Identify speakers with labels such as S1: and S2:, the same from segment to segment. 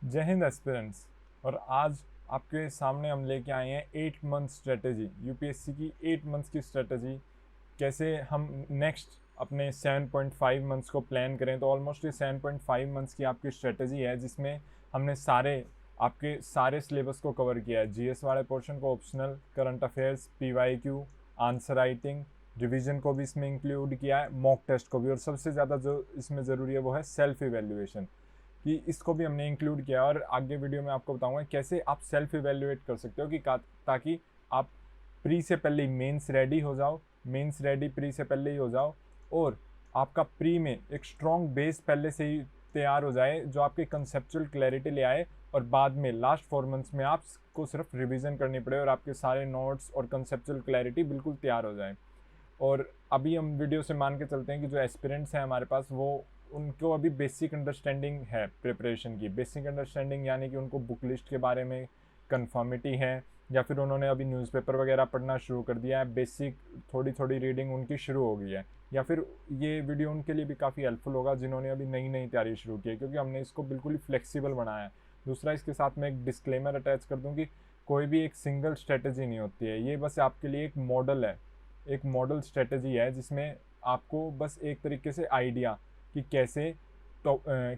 S1: जय हिंद एस्पिरेंट्स। और आज आपके सामने हम लेके आए हैं 8 मंथ स्ट्रेटजी, यूपीएससी की 8 मंथ्स की स्ट्रेटजी। कैसे हम नेक्स्ट अपने 7.5 मंथ्स को प्लान करें। तो ऑलमोस्ट ये 7.5 मंथ्स की आपकी स्ट्रेटजी है, जिसमें हमने आपके सारे सिलेबस को कवर किया है। जीएस वाले पोर्शन को optional, current affairs, PYQ, answer writing, revision को भी इसमें इंक्लूड किया है, मॉक टेस्ट को भी, और सबसे ज़्यादा जो इसमें ज़रूरी है वो है सेल्फ इवेल्युएशन, कि इसको भी हमने इंक्लूड किया। और आगे वीडियो में आपको बताऊंगा कैसे आप सेल्फ इवेल्युएट कर सकते हो, कि ताकि आप प्री से पहले ही मेंस रेडी हो जाओ, मेंस रेडी प्री से पहले ही हो जाओ, और आपका प्री में एक स्ट्रॉन्ग बेस पहले से ही तैयार हो जाए, जो आपके कंसेप्चुअल क्लैरिटी ले आए, और बाद में लास्ट 4 मंथ्स में आपको सिर्फ रिवीजन करनी पड़े और आपके सारे नोट्स और कंसेप्चुअल क्लैरिटी बिल्कुल तैयार हो जाए। और अभी हम वीडियो से मान के चलते हैं कि जो एस्पिरेंट्स हैं हमारे पास, वो उनको अभी बेसिक अंडरस्टैंडिंग है प्रिपरेशन की। बेसिक अंडरस्टैंडिंग यानी कि उनको बुक लिस्ट के बारे में कन्फर्मिटी है, या फिर उन्होंने अभी न्यूज़पेपर वगैरह पढ़ना शुरू कर दिया है, बेसिक थोड़ी थोड़ी रीडिंग उनकी शुरू हो गई है। या फिर ये वीडियो उनके लिए भी काफ़ी हेल्पफुल होगा जिन्होंने अभी नई नई तैयारी शुरू की है, क्योंकि हमने इसको बिल्कुल ही फ्लेक्सिबल बनाया है। दूसरा, इसके साथ में एक डिस्क्लेमर अटैच कर दूँ कि कोई भी एक सिंगल स्ट्रेटजी नहीं होती है, ये बस आपके लिए एक मॉडल है, एक मॉडल स्ट्रेटजी है, जिसमें आपको बस एक तरीके से आइडिया कि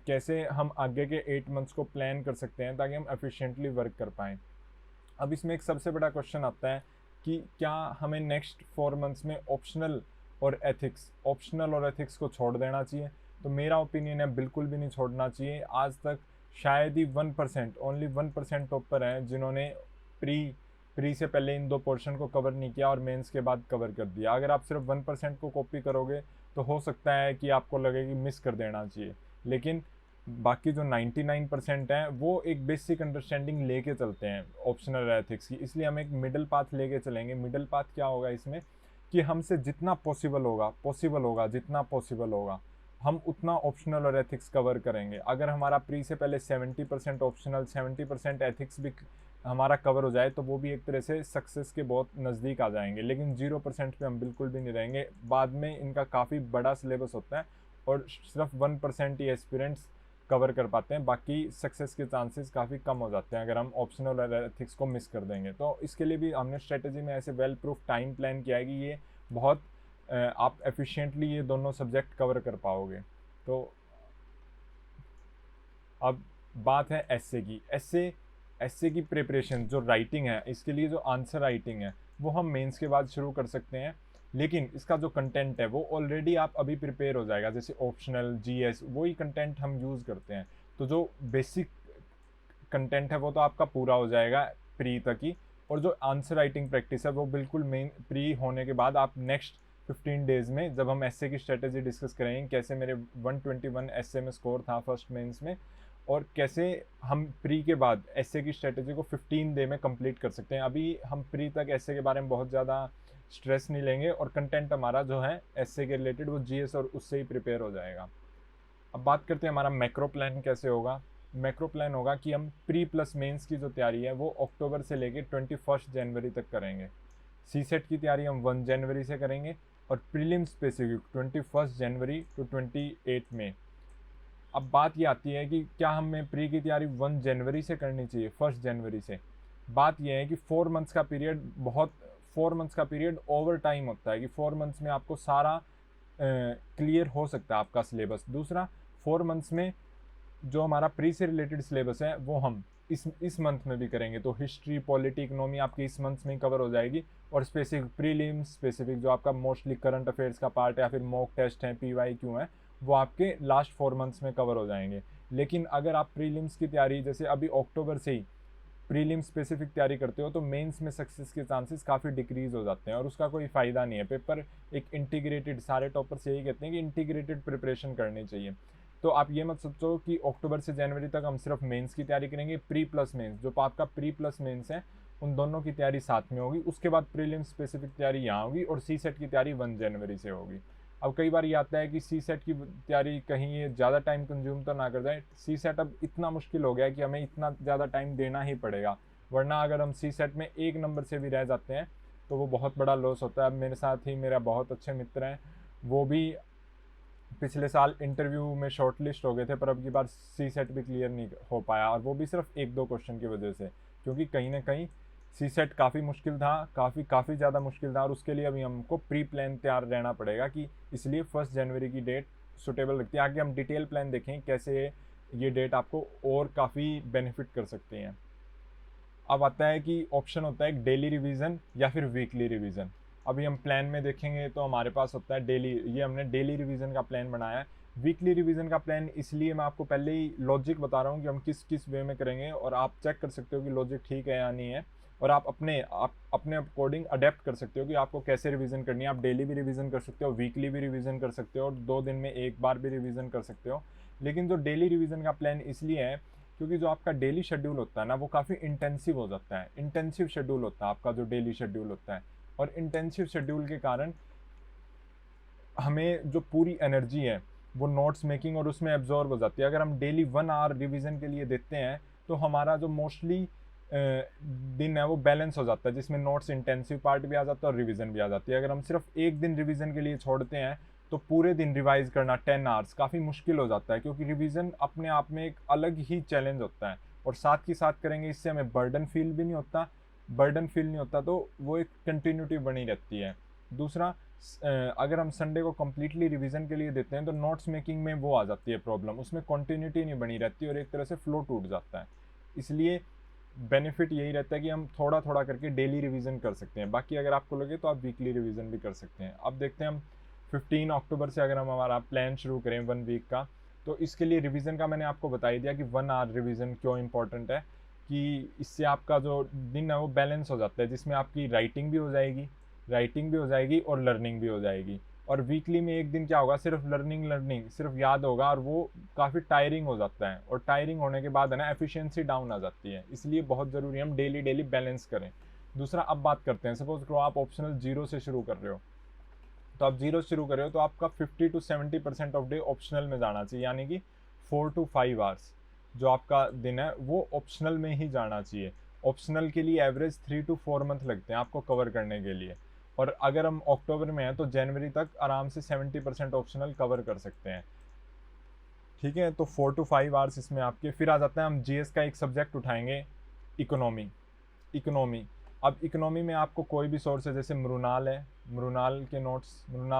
S1: कैसे हम आगे के 8 मंथ्स को प्लान कर सकते हैं ताकि हम एफिशिएंटली वर्क कर पाएँ। अब इसमें एक सबसे बड़ा क्वेश्चन आता है कि क्या हमें नेक्स्ट 4 मंथ्स में ऑप्शनल और एथिक्स को छोड़ देना चाहिए। तो मेरा ओपिनियन है बिल्कुल भी नहीं छोड़ना चाहिए। आज तक शायद ही 1%, ओनली 1% टॉपर हैं जिन्होंने प्री प्री से पहले इन दो पोर्शन को कवर नहीं किया और मेंस के बाद कवर कर दिया। अगर आप सिर्फ 1% को कॉपी करोगे तो हो सकता है कि आपको लगे कि मिस कर देना चाहिए, लेकिन बाकी जो 99% हैं वो एक बेसिक अंडरस्टैंडिंग लेके चलते हैं ऑप्शनल एथिक्स की। इसलिए हम एक मिडिल पाथ लेके चलेंगे। मिडिल पाथ क्या होगा इसमें, कि हमसे जितना पॉसिबल होगा जितना पॉसिबल होगा, हम उतना ऑप्शनल और एथिक्स कवर करेंगे। अगर हमारा प्री से पहले 70% ऑप्शनल, 70% एथिक्स भी हमारा कवर हो जाए तो वो भी एक तरह से सक्सेस के बहुत नज़दीक आ जाएंगे। लेकिन 0% पे हम बिल्कुल भी नहीं रहेंगे। बाद में इनका काफ़ी बड़ा सिलेबस होता है और सिर्फ 1% ही एस्पिरेंट्स कवर कर पाते हैं, बाकी सक्सेस के चांसेस काफ़ी कम हो जाते हैं अगर हम ऑप्शनल और एथिक्स को मिस कर देंगे। तो इसके लिए भी हमने स्ट्रेटजी में ऐसे वेल प्रूफ टाइम प्लान किया है कि ये बहुत आप एफिशिएंटली ये दोनों सब्जेक्ट कवर कर पाओगे। तो अब बात है एसए की प्रिपरेशन, जो राइटिंग है, इसके लिए जो आंसर राइटिंग है वो हम मेंस के बाद शुरू कर सकते हैं। लेकिन इसका जो कंटेंट है वो ऑलरेडी आप अभी प्रिपेयर हो जाएगा, जैसे ऑप्शनल, जीएस, वही कंटेंट हम यूज़ करते हैं। तो जो बेसिक कंटेंट है वो तो आपका पूरा हो जाएगा प्री तक ही, और जो आंसर राइटिंग प्रैक्टिस है वो बिल्कुल मेन प्री होने के बाद आप नेक्स्ट 15 डेज़ में, जब हम एसए की स्ट्रेटेजी डिस्कस करेंगे, कैसे मेरे 121 एसए में स्कोर था फर्स्ट मेंस में, और कैसे हम प्री के बाद एसए की स्ट्रेटेजी को 15 डे में कंप्लीट कर सकते हैं। अभी हम प्री तक एसए के बारे में बहुत ज़्यादा स्ट्रेस नहीं लेंगे, और कंटेंट हमारा जो है एसए के रिलेटेड वो जीएस और उससे ही प्रिपेयर हो जाएगा। अब बात करते हैं हमारा मैक्रो प्लान कैसे होगा। मैक्रो प्लान होगा कि हम प्री प्लस मेंस की जो तैयारी है वो अक्टूबर से लेके 21 जनवरी तक करेंगे। सी सेट की तैयारी हम 1 जनवरी से करेंगे, और प्रीलिम स्पेसिफिक 21 जनवरी टू 28 मई। अब बात ये आती है कि क्या हमें प्री की तैयारी 1 जनवरी से करनी चाहिए 1 जनवरी से। बात यह है कि 4 मंथ्स का पीरियड ओवर टाइम होता है, कि 4 मंथ्स में आपको सारा क्लियर हो सकता है आपका सिलेबस। दूसरा, 4 मंथ्स में जो हमारा प्री से रिलेटेड सिलेबस है वो हम इस मंथ में भी करेंगे। तो हिस्ट्री, पॉलिटी, इकोनॉमी आपकी इस मंथ में कवर हो जाएगी, और स्पेसिफिक प्रीलिम स्पेसिफिक जो आपका मोस्टली करंट अफेयर्स का पार्ट है या फिर मॉक टेस्ट हैं, पीवाईक्यू हैं, वो आपके लास्ट 4 मंथ्स में कवर हो जाएंगे। लेकिन अगर आप प्रीलिम्स की तैयारी जैसे अभी अक्टूबर से ही प्रीलिम स्पेसिफिक तैयारी करते हो तो मेंस में सक्सेस के चांसेस काफ़ी डिक्रीज हो जाते हैं, और उसका कोई फ़ायदा नहीं है। पेपर एक इंटीग्रेटेड, सारे टॉपर्स यही कहते हैं कि इंटीग्रेटेड प्रिपरेशन करनी चाहिए। तो आप ये मत सोचो कि अक्टूबर से जनवरी तक हम सिर्फ मेंस की तैयारी करेंगे। प्री प्लस मेंस, जो आपका प्री प्लस मेंस है, उन दोनों की तैयारी साथ में होगी। उसके बाद प्रीलिम स्पेसिफिक तैयारी यहाँ होगी, और सी सेट की तैयारी 1 जनवरी से होगी। अब कई बार ये आता है कि सी सेट की तैयारी कहीं ये ज़्यादा टाइम कंज्यूम तो ना कर जाए। सी सेट अब इतना मुश्किल हो गया है कि हमें इतना ज़्यादा टाइम देना ही पड़ेगा, वरना अगर हम सी सेट में 1 नंबर से भी रह जाते हैं तो वो बहुत बड़ा लॉस होता है। अब मेरे साथ ही मेरा बहुत अच्छे मित्र हैं, वो भी पिछले साल इंटरव्यू में शॉर्ट लिस्ट हो गए थे, पर अब की बार सी सेट भी क्लियर नहीं हो पाया, और वो भी सिर्फ 1-2 क्वेश्चन की वजह से, क्योंकि कहीं ना कहीं सी सेट काफ़ी मुश्किल था, काफ़ी ज़्यादा मुश्किल था, और उसके लिए अभी हमको प्री प्लान तैयार रहना पड़ेगा कि इसलिए 1 जनवरी की डेट सुटेबल लगती है। आगे हम डिटेल प्लान देखें कैसे ये डेट आपको और काफ़ी बेनिफिट कर सकती हैं। अब आता है कि ऑप्शन होता है डेली रिवीजन या फिर वीकली रिवीजन। अभी हम प्लान में देखेंगे तो हमारे पास होता है डेली, ये हमने डेली रिवीजन का प्लान बनाया है। वीकली रिवीजन का प्लान इसलिए मैं आपको पहले ही लॉजिक बता रहा हूँ कि हम किस किस वे में करेंगे, और आप चेक कर सकते हो कि लॉजिक ठीक है या नहीं है, और आप अपने अकॉर्डिंग अडेप्ट कर सकते हो कि आपको कैसे रिवीजन करनी है। आप डेली भी रिवीजन कर सकते हो, वीकली भी रिवीजन कर सकते हो, और 2 दिन में एक बार भी रिवीजन कर सकते हो। लेकिन जो डेली रिवीजन का प्लान इसलिए है क्योंकि जो आपका डेली शेड्यूल होता है ना, वो काफ़ी इंटेंसिव हो जाता है। इंटेंसिव शेड्यूल होता है आपका जो डेली शेड्यूल होता है, और इंटेंसिव शेड्यूल के कारण हमें जो पूरी एनर्जी है वो नोट्स मेकिंग और उसमें एब्जॉर्ब हो जाती है। अगर हम डेली 1 आवर रिवीजन के लिए देते हैं तो हमारा जो मोस्टली दिन है वो बैलेंस हो जाता है, जिसमें नोट्स इंटेंसिव पार्ट भी आ जाता है और रिवीजन भी आ जाती है। अगर हम सिर्फ एक दिन रिवीजन के लिए छोड़ते हैं तो पूरे दिन रिवाइज करना 10 आवर्स काफ़ी मुश्किल हो जाता है, क्योंकि रिवीजन अपने आप में एक अलग ही चैलेंज होता है, और साथ ही साथ करेंगे इससे हमें बर्डन फील भी नहीं होता। बर्डन फील नहीं होता तो वो एक कंटिन्यूटी बनी रहती है। दूसरा, अगर हम संडे को कम्प्लीटली रिवीजन के लिए देते हैं तो नोट्स मेकिंग में वो आ जाती है प्रॉब्लम, उसमें कंटिन्यूटी नहीं बनी रहती और एक तरह से फ्लो टूट जाता है। इसलिए बेनिफिट यही रहता है कि हम थोड़ा थोड़ा करके डेली रिवीजन कर सकते हैं। बाकी अगर आपको लगे तो आप वीकली रिवीजन भी कर सकते हैं। अब देखते हैं हम 15 अक्टूबर से अगर हम हमारा प्लान शुरू करें 1 वीक का, तो इसके लिए रिवीजन का मैंने आपको बता ही दिया कि 1 आवर रिवीजन क्यों इंपॉर्टेंट है, कि इससे आपका जो दिन है वो बैलेंस हो जाता है, जिसमें आपकी राइटिंग भी हो जाएगी और लर्निंग भी हो जाएगी। और वीकली में एक दिन क्या होगा, सिर्फ लर्निंग सिर्फ याद होगा, और वो काफ़ी टायरिंग हो जाता है, और टायरिंग होने के बाद है ना एफिशिएंसी डाउन आ जाती है। इसलिए बहुत ज़रूरी है हम डेली बैलेंस करें। दूसरा, अब बात करते हैं, सपोज करो आप ऑप्शनल 0 से शुरू कर रहे हो, तो आप 0 शुरू कर रहे हो तो आपका 50 to 70% ऑफ डे ऑप्शनल में जाना चाहिए, यानी कि 4 to 5 आवर्स जो आपका दिन है वो ऑप्शनल में ही जाना चाहिए। ऑप्शनल के लिए एवरेज 3 to 4 मंथ लगते हैं आपको कवर करने के लिए, और अगर हम अक्टूबर में हैं तो जनवरी तक आराम से 70% ऑप्शनल कवर कर सकते हैं। ठीक है, तो 4 to 5 आवर्स इसमें आपके। फिर आ जाता है हम जीएस का एक सब्जेक्ट उठाएंगे, इकोनॉमी। अब इकोनॉमी में आपको कोई भी सोर्स है, जैसे मृणाल है, मृणाल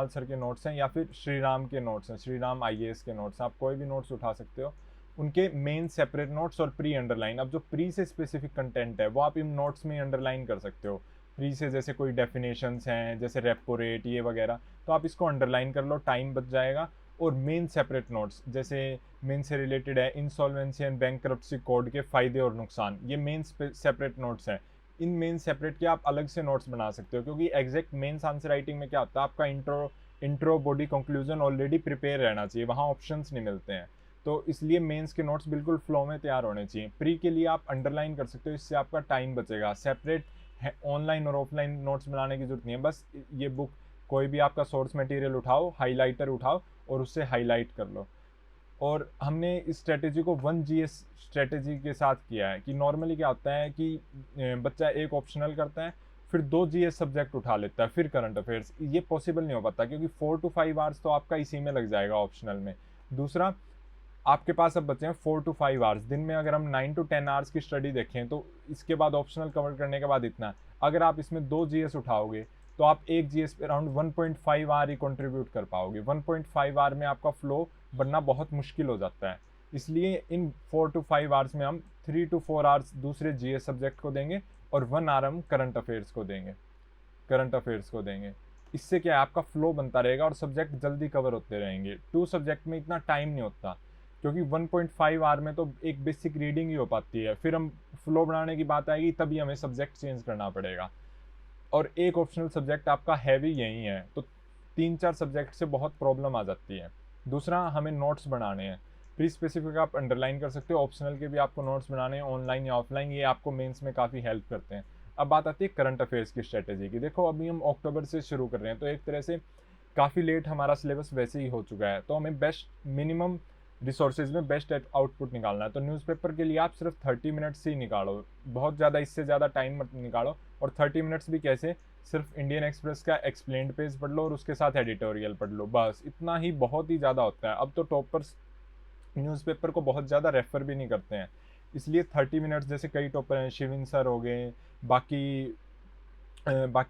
S1: सर के नोट्स हैं, या फिर श्री राम के नोट्स हैं, श्री राम आईएएस के नोट्स, आप कोई भी नोट्स उठा सकते हो। उनके मेन सेपरेट नोट्स और प्री अंडरलाइन। अब जो प्री से स्पेसिफिक कंटेंट है वो आप इन नोट्स में अंडरलाइन कर सकते हो। प्री से जैसे कोई डेफिनेशंस हैं, जैसे रेपो रेट ये वगैरह, तो आप इसको अंडरलाइन कर लो, टाइम बच जाएगा। और मेन सेपरेट नोट्स, जैसे मेन से रिलेटेड है इंसॉल्वेंसी एंड बैंकरप्सी कोड के फ़ायदे और नुकसान, ये मेन सेपरेट नोट्स हैं। इन मेन सेपरेट के आप अलग से नोट्स बना सकते हो, क्योंकि एग्जैक्ट मेन्स आंसर राइटिंग में क्या होता है, आपका intro body conclusion already prepare रहना चाहिए, वहाँ ऑप्शंस नहीं मिलते हैं। तो इसलिए मेंस के नोट्स बिल्कुल फ्लो में तैयार होने चाहिए। प्री के लिए आप अंडरलाइन कर सकते हो, इससे आपका टाइम बचेगा। सेपरेट ऑनलाइन और ऑफलाइन नोट्स बनाने की जरूरत नहीं है, बस ये बुक कोई भी आपका सोर्स मटेरियल उठाओ, हाइलाइटर उठाओ और उससे हाईलाइट कर लो। और हमने इस स्ट्रेटेजी को 1GS स्ट्रेटेजी के साथ किया है, कि नॉर्मली क्या होता है कि बच्चा एक ऑप्शनल करता है, फिर 2 GS सब्जेक्ट उठा लेता है, फिर करंट अफेयर्स। ये पॉसिबल नहीं हो पाता, क्योंकि 4 to 5 आवर्स तो आपका इसी में लग जाएगा ऑप्शनल में। दूसरा, आपके पास अब बचे हैं 4 to 5 आवर्स। दिन में अगर हम 9 to 10 आवर्स की स्टडी देखें तो इसके बाद ऑप्शनल कवर करने के बाद इतना, अगर आप इसमें 2 GS उठाओगे तो आप एक GS पे अराउंड 1.5 आवर ही कंट्रीब्यूट कर पाओगे। 1.5 आवर में आपका फ्लो बनना बहुत मुश्किल हो जाता है। इसलिए इन 4 to 5 आवर्स में हम 3 to 4 आवर्स दूसरे GS सब्जेक्ट को देंगे और 1 आवर हम करंट अफेयर्स को देंगे। इससे क्या है, आपका फ्लो बनता रहेगा और सब्जेक्ट जल्दी कवर होते रहेंगे। 2 सब्जेक्ट में इतना टाइम नहीं होता, क्योंकि 1.5 आवर में तो एक बेसिक रीडिंग ही हो पाती है, फिर हम फ्लो बनाने की बात आएगी तभी हमें सब्जेक्ट चेंज करना पड़ेगा। और एक ऑप्शनल सब्जेक्ट आपका हैवी यही है, तो 3-4 सब्जेक्ट से बहुत प्रॉब्लम आ जाती है। दूसरा, हमें नोट्स बनाने हैं। प्री स्पेसिफिक आप अंडरलाइन कर सकते हो, ऑप्शनल के भी आपको नोट्स बनाने हैं, ऑनलाइन या ऑफलाइन, ये आपको मेंस में काफ़ी हेल्प करते हैं। अब बात आती है करंट अफेयर्स की स्ट्रेटेजी की। देखो, अभी हम अक्टूबर से शुरू कर रहे हैं, तो एक तरह से काफ़ी लेट हमारा सिलेबस वैसे ही हो चुका है, तो हमें बेस्ट मिनिमम रिसोर्सेज में बेस्ट आउटपुट निकालना है। तो न्यूज़पेपर के लिए आप सिर्फ 30 मिनट्स ही निकालो, बहुत ज़्यादा इससे ज़्यादा टाइम मत निकालो। और 30 मिनट्स भी कैसे, सिर्फ इंडियन एक्सप्रेस का एक्सप्लेन्ड पेज पढ़ लो और उसके साथ एडिटोरियल पढ़ लो, बस इतना ही बहुत ही ज़्यादा होता है। अब तो टॉपर्स न्यूज़पेपर को बहुत ज़्यादा रेफ़र भी नहीं करते हैं, इसलिए 30 मिनट्स, जैसे कई टॉपर हैं, शिविन सर हो गए, बाकी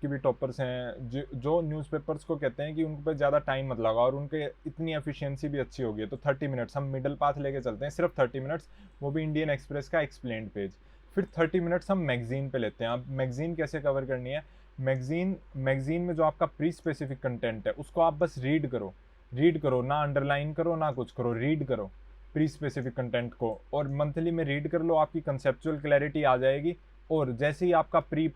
S1: भी टॉपर्स हैं जो न्यूज़पेपर्स को कहते हैं कि उन पर ज़्यादा टाइम मत लगाओ और उनके इतनी एफिशिएंसी भी अच्छी होगी, तो 30 मिनट्स हम मिडल पाथ लेके चलते हैं, सिर्फ 30 मिनट्स, वो भी इंडियन एक्सप्रेस का एक्सप्लेन्ड पेज। फिर 30 मिनट्स हम मैगजीन पे लेते हैं। अब मैगजीन कैसे कवर करनी है, मैगजीन में जो आपका प्री स्पेसिफिक कंटेंट है उसको आप बस रीड करो, ना अंडरलाइन करो ना कुछ करो, रीड करो प्री स्पेसिफिक कंटेंट को, और मंथली में रीड कर लो, आपकी कंसेप्चुअल क्लैरिटी आ जाएगी। और जैसे ही आपका प्री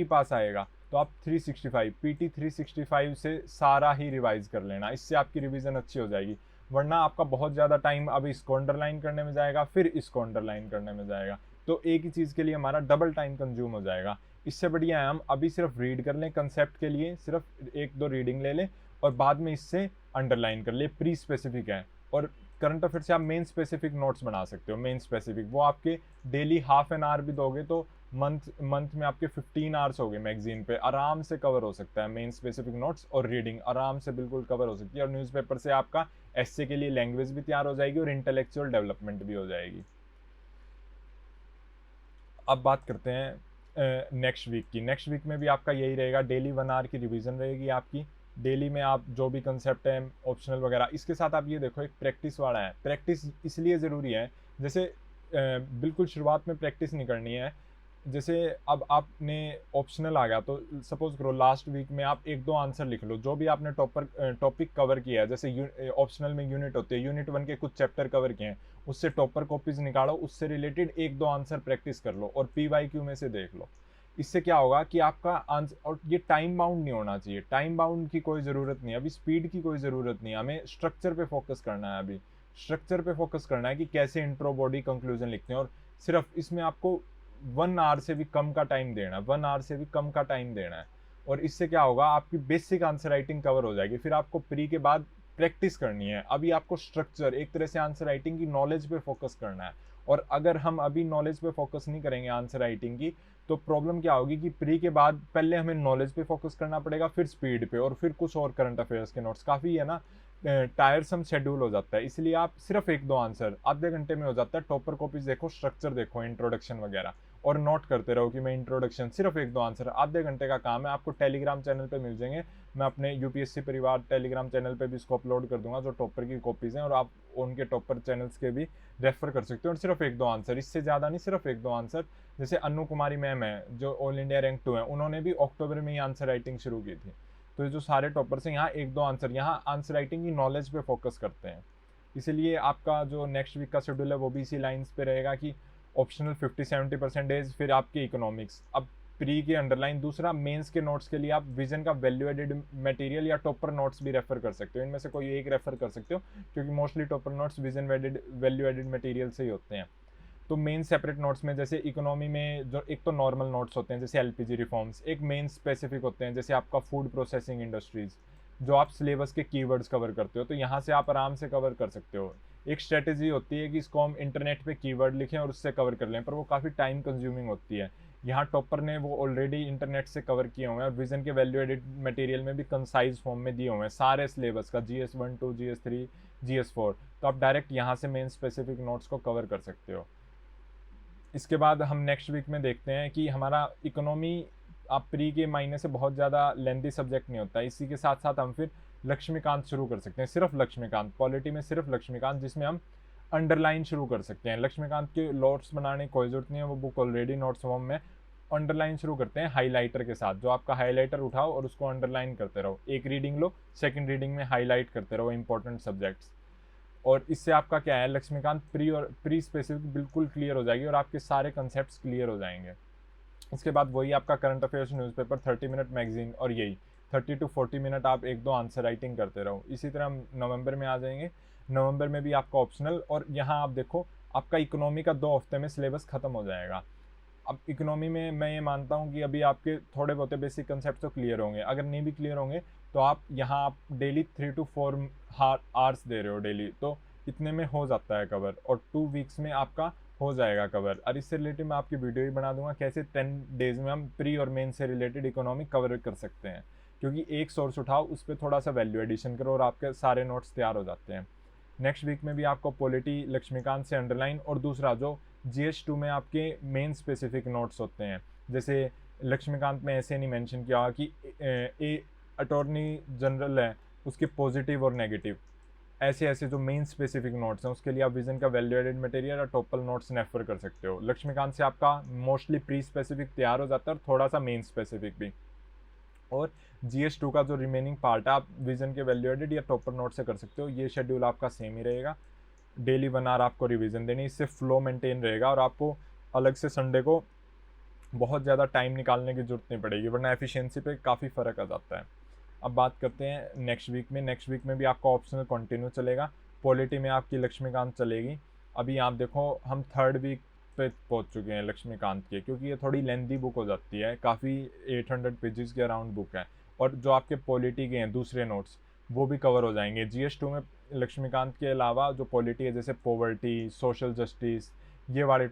S1: पास आएगा तो आप 365 पीटी 365 से सारा ही रिवाइज कर लेना, इससे आपकी रिवीजन अच्छी हो जाएगी। वरना आपका बहुत ज़्यादा टाइम अब इसको अंडरलाइन करने में जाएगा, फिर इसको अंडरलाइन करने में जाएगा, तो एक ही चीज़ के लिए हमारा डबल टाइम कंज्यूम हो जाएगा। इससे बढ़िया है हम अभी सिर्फ रीड कर लें, कंसेप्ट के लिए सिर्फ 1-2 रीडिंग ले लें और बाद में इससे अंडरलाइन कर ले, प्री स्पेसिफिक है। और करंट अफेयर से आप मेन स्पेसिफिक नोट्स बना सकते हो, मेन स्पेसिफिक वो आपके डेली हाफ एन आवर भी दोगे तो मंथ में आपके 15 आवर्स हो गए, मैगजीन पे आराम से कवर हो सकता है, मेन स्पेसिफिक नोट्स और रीडिंग आराम से बिल्कुल कवर हो सकती है। और न्यूज़पेपर से आपका एसए के लिए लैंग्वेज भी तैयार हो जाएगी और इंटेलेक्चुअल डेवलपमेंट भी हो जाएगी। अब बात करते हैं नेक्स्ट वीक की। नेक्स्ट वीक में भी आपका यही रहेगा, डेली 1 आवर की रिवीजन रहेगी आपकी। डेली में आप जो भी कंसेप्ट है ऑप्शनल वगैरह, इसके साथ आप ये देखो एक प्रैक्टिस वाला है। प्रैक्टिस इसलिए ज़रूरी है, जैसे बिल्कुल शुरुआत में प्रैक्टिस नहीं करनी है। जैसे अब आपने ऑप्शनल आ गया तो सपोज करो लास्ट वीक में आप 1-2 आंसर लिख लो, जो भी आपने टॉपिक कवर किया है। जैसे ऑप्शनल में यूनिट होते हैं, यूनिट 1 के कुछ चैप्टर कवर किए हैं, उससे टॉपर कॉपीज निकालो, उससे रिलेटेड 1-2 आंसर प्रैक्टिस कर लो और PYQ में से देख लो। इससे क्या होगा कि आपका आंसर, और ये टाइम बाउंड नहीं होना चाहिए, टाइम बाउंड की कोई ज़रूरत नहीं है, अभी स्पीड की कोई ज़रूरत नहीं है, हमें स्ट्रक्चर पे फोकस करना है। अभी स्ट्रक्चर पे फोकस करना है कि कैसे इंट्रो, बॉडी, कंक्लूजन लिखते हैं। और सिर्फ इसमें आपको 1 आवर से भी कम का टाइम देना है, 1 आवर से भी कम का टाइम देना है। और इससे क्या होगा, आपकी बेसिक आंसर राइटिंग कवर हो जाएगी। फिर आपको प्री के बाद प्रैक्टिस करनी है। अभी आपको स्ट्रक्चर, एक तरह से आंसर राइटिंग की नॉलेज पे फोकस करना है। और अगर हम अभी नॉलेज पे फोकस नहीं करेंगे आंसर राइटिंग की, तो प्रॉब्लम क्या होगी कि प्री के बाद पहले हमें नॉलेज पे फोकस करना पड़ेगा, फिर स्पीड पे, और फिर कुछ और करंट अफेयर्स के नोट्स। काफ़ी है ना, टायरसम शेड्यूल हो जाता है। इसलिए आप सिर्फ 1-2 आंसर आधे घंटे में हो जाता है। टॉपर कॉपीज देखो, स्ट्रक्चर देखो, इंट्रोडक्शन वगैरह, और नोट करते रहो कि मैं इंट्रोडक्शन, सिर्फ 1-2 आंसर, आधे घंटे का काम है। आपको टेलीग्राम चैनल पे मिल जाएंगे, मैं अपने यूपीएससी परिवार टेलीग्राम चैनल पे भी इसको अपलोड कर दूंगा, जो टॉपर की कॉपीज़ हैं, और आप उनके टॉपर चैनल्स के भी रेफर कर सकते हो। और सिर्फ 1-2 आंसर, इससे ज़्यादा नहीं, सिर्फ 1-2 आंसर। जैसे अनु कुमारी मैम है जो ऑल इंडिया रैंक 2 है, उन्होंने भी अक्टूबर में ही आंसर राइटिंग शुरू की थी। तो ये जो सारे टॉपर्स हैं, यहाँ 1-2 आंसर, यहाँ आंसर राइटिंग की नॉलेज पे फोकस करते हैं। इसीलिए आपका जो नेक्स्ट वीक का शेड्यूल है वो भी इसी लाइन्स पे रहेगा कि ऑप्शनल 50-70%, फिर आपके इकोनॉमिक्स। अब प्री के अंडरलाइन, दूसरा मेंस के नोट्स के लिए आप विजन का वैल्यू एडेड मटेरियल या टॉपर नोट्स भी रेफर कर सकते हो, इनमें से कोई एक रेफर कर सकते हो, क्योंकि mostly topper notes vision value added material से ही होते हैं। तो मेन सेपरेट नोट्स में, जैसे इकोनॉमी में जो एक तो नॉर्मल नोट्स होते हैं जैसे एलपीजी रिफॉर्म्स, एक मेन स्पेसिफिक होते हैं जैसे आपका फूड प्रोसेसिंग इंडस्ट्रीज, जो आप सिलेबस के कीवर्ड्स कवर करते हो, तो यहाँ से आप आराम से कवर कर सकते हो। एक स्ट्रेटेजी होती है कि इसको हम इंटरनेट पे कीवर्ड लिखें और उससे कवर कर लें, पर वो काफ़ी टाइम कंज्यूमिंग होती है। यहाँ टॉपर ने वो ऑलरेडी इंटरनेट से कवर किए हुए हैं, और विजन के वैल्यू एडिड मटेरियल में भी कंसाइज फॉर्म में दिए हुए हैं सारे सिलेबस का, GS1, 2, GS3, GS4। तो आप डायरेक्ट यहाँ से मेन स्पेसिफिक नोट्स को कवर कर सकते हो। इसके बाद हम नेक्स्ट वीक में देखते हैं कि हमारा इकोनॉमी, आप प्री के मायने से बहुत ज़्यादा लेंथी सब्जेक्ट नहीं होता। इसी के साथ साथ हम फिर लक्ष्मीकांत शुरू कर सकते हैं, सिर्फ लक्ष्मीकांत, पॉलिटी में सिर्फ लक्ष्मीकांत, जिसमें हम अंडरलाइन शुरू कर सकते हैं। लक्ष्मीकांत के नोट्स बनाने की कोई जरूरत नहीं है, वो बुक ऑलरेडी नोट्स फॉर्म में। अंडरलाइन शुरू करते हैं हाईलाइटर के साथ, जो आपका हाईलाइटर उठाओ और उसको अंडरलाइन करते रहो। एक रीडिंग लो, सेकंड रीडिंग में हाईलाइट करते रहो इंपॉर्टेंट सब्जेक्ट्स। और इससे आपका क्या है, लक्ष्मीकांत प्री स्पेसिफिक बिल्कुल क्लियर हो जाएगी और आपके सारे कंसेप्ट क्लियर हो जाएंगे। इसके बाद वही आपका current affairs newspaper, 30 minute magazine, और यही 30 to 40 मिनट आप 1-2 आंसर राइटिंग करते रहो। इसी तरह हम नवंबर में आ जाएंगे। नवंबर में भी आपका ऑप्शनल, और यहाँ आप देखो आपका इकोनॉमी का 2 हफ्ते में सिलेबस खत्म हो जाएगा। अब इकोनॉमी में मैं ये मानता हूँ कि अभी आपके थोड़े बहुत बेसिक कंसेप्ट तो क्लियर होंगे, अगर नहीं भी क्लियर होंगे तो आप यहाँ आप डेली 3 to 4 आवर्स दे रहे हो डेली, तो इतने में हो जाता है कवर। और 2 वीक्स में आपका हो जाएगा कवर। और इससे रिलेटेड मैं आपकी वीडियो ही बना दूंगा कैसे 10 डेज़ में हम प्री और मेन से रिलेटेड इकोनॉमी कवर कर सकते हैं, क्योंकि एक सोर्स उठाओ, उस पर थोड़ा सा वैल्यू एडिशन करो और आपके सारे नोट्स तैयार हो जाते हैं। नेक्स्ट वीक में भी आपको पॉलिटी लक्ष्मीकांत से अंडरलाइन, और दूसरा जो GS2 में आपके मेन स्पेसिफिक नोट्स होते हैं, जैसे लक्ष्मीकांत में ऐसे नहीं मेंशन किया कि अटॉर्नी जनरल है उसके पॉजिटिव और नेगेटिव, ऐसे ऐसे जो मेन स्पेसिफिक नोट्स हैं उसके लिए आप विजन का वैल्यू एडेड मटेरियल और टोपल नोट्स रेफर कर सकते हो। लक्ष्मीकांत से आपका मोस्टली प्री स्पेसिफिक तैयार हो जाता है और थोड़ा सा मेन स्पेसिफिक भी। और GS2 का जो रिमेनिंग पार्ट है आप विजन के वैल्यू एडेड या टॉपर नोट से कर सकते हो। ये शेड्यूल आपका सेम ही रहेगा, डेली 1 आवर आपको रिवीजन देनी, इससे फ्लो मेंटेन रहेगा और आपको अलग से संडे को बहुत ज़्यादा टाइम निकालने की जरूरत नहीं पड़ेगी, वरना एफिशिएंसी पे काफ़ी फ़र्क आ जाता है। अब बात करते हैं नेक्स्ट वीक में। नेक्स्ट वीक में भी आपका ऑप्शनल कंटिन्यू चलेगा। पॉलिटी में आपकी लक्ष्मीकांत चलेगी। अभी आप देखो हम 3rd वीक पे पहुंच चुके हैं लक्ष्मीकांत के, क्योंकि ये थोड़ी लेंथी बुक हो जाती है, काफ़ी 800 पेजेस के अराउंड बुक है। और जो आपके पॉलिटी के हैं दूसरे नोट्स वो भी कवर हो जाएंगे। GS2 में लक्ष्मीकांत के अलावा जो पॉलिटी है जैसे पॉवर्टी, सोशल जस्टिस, ये वाले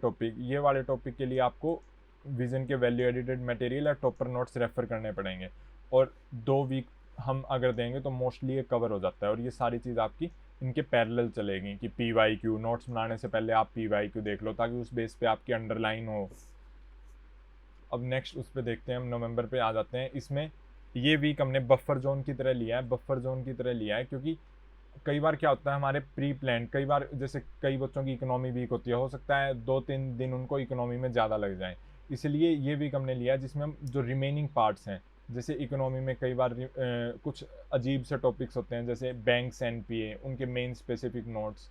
S1: टॉपिक के लिए आपको विजन के वैल्यू एडिटेड मटेरियल या टॉपर नोट्स रेफर करने पड़ेंगे। और 2 वीक हम अगर देंगे तो मोस्टली ये कवर हो जाता है। और ये सारी चीज़ आपकी इनके पैरेलल चलेगी कि PYQ नोट्स बनाने से पहले आप PYQ देख लो ताकि उस बेस पे आपकी अंडरलाइन हो। अब नेक्स्ट उस पर देखते हैं, हम नवंबर पे आ जाते हैं। इसमें ये वीक हमने बफर जोन की तरह लिया है, क्योंकि कई बार क्या होता है हमारे प्री प्लान, कई बार जैसे कई बच्चों की इकोनॉमी वीक होती है, हो सकता है 2-3 दिन उनको इकोनॉमी में ज़्यादा लग जाए, इसलिए ये वीक हमने लिया जिसमें हम जो रिमेनिंग पार्ट्स हैं, जैसे इकोनॉमी में कई बार कुछ अजीब से टॉपिक्स होते हैं जैसे बैंक्स NPA, उनके main specific notes.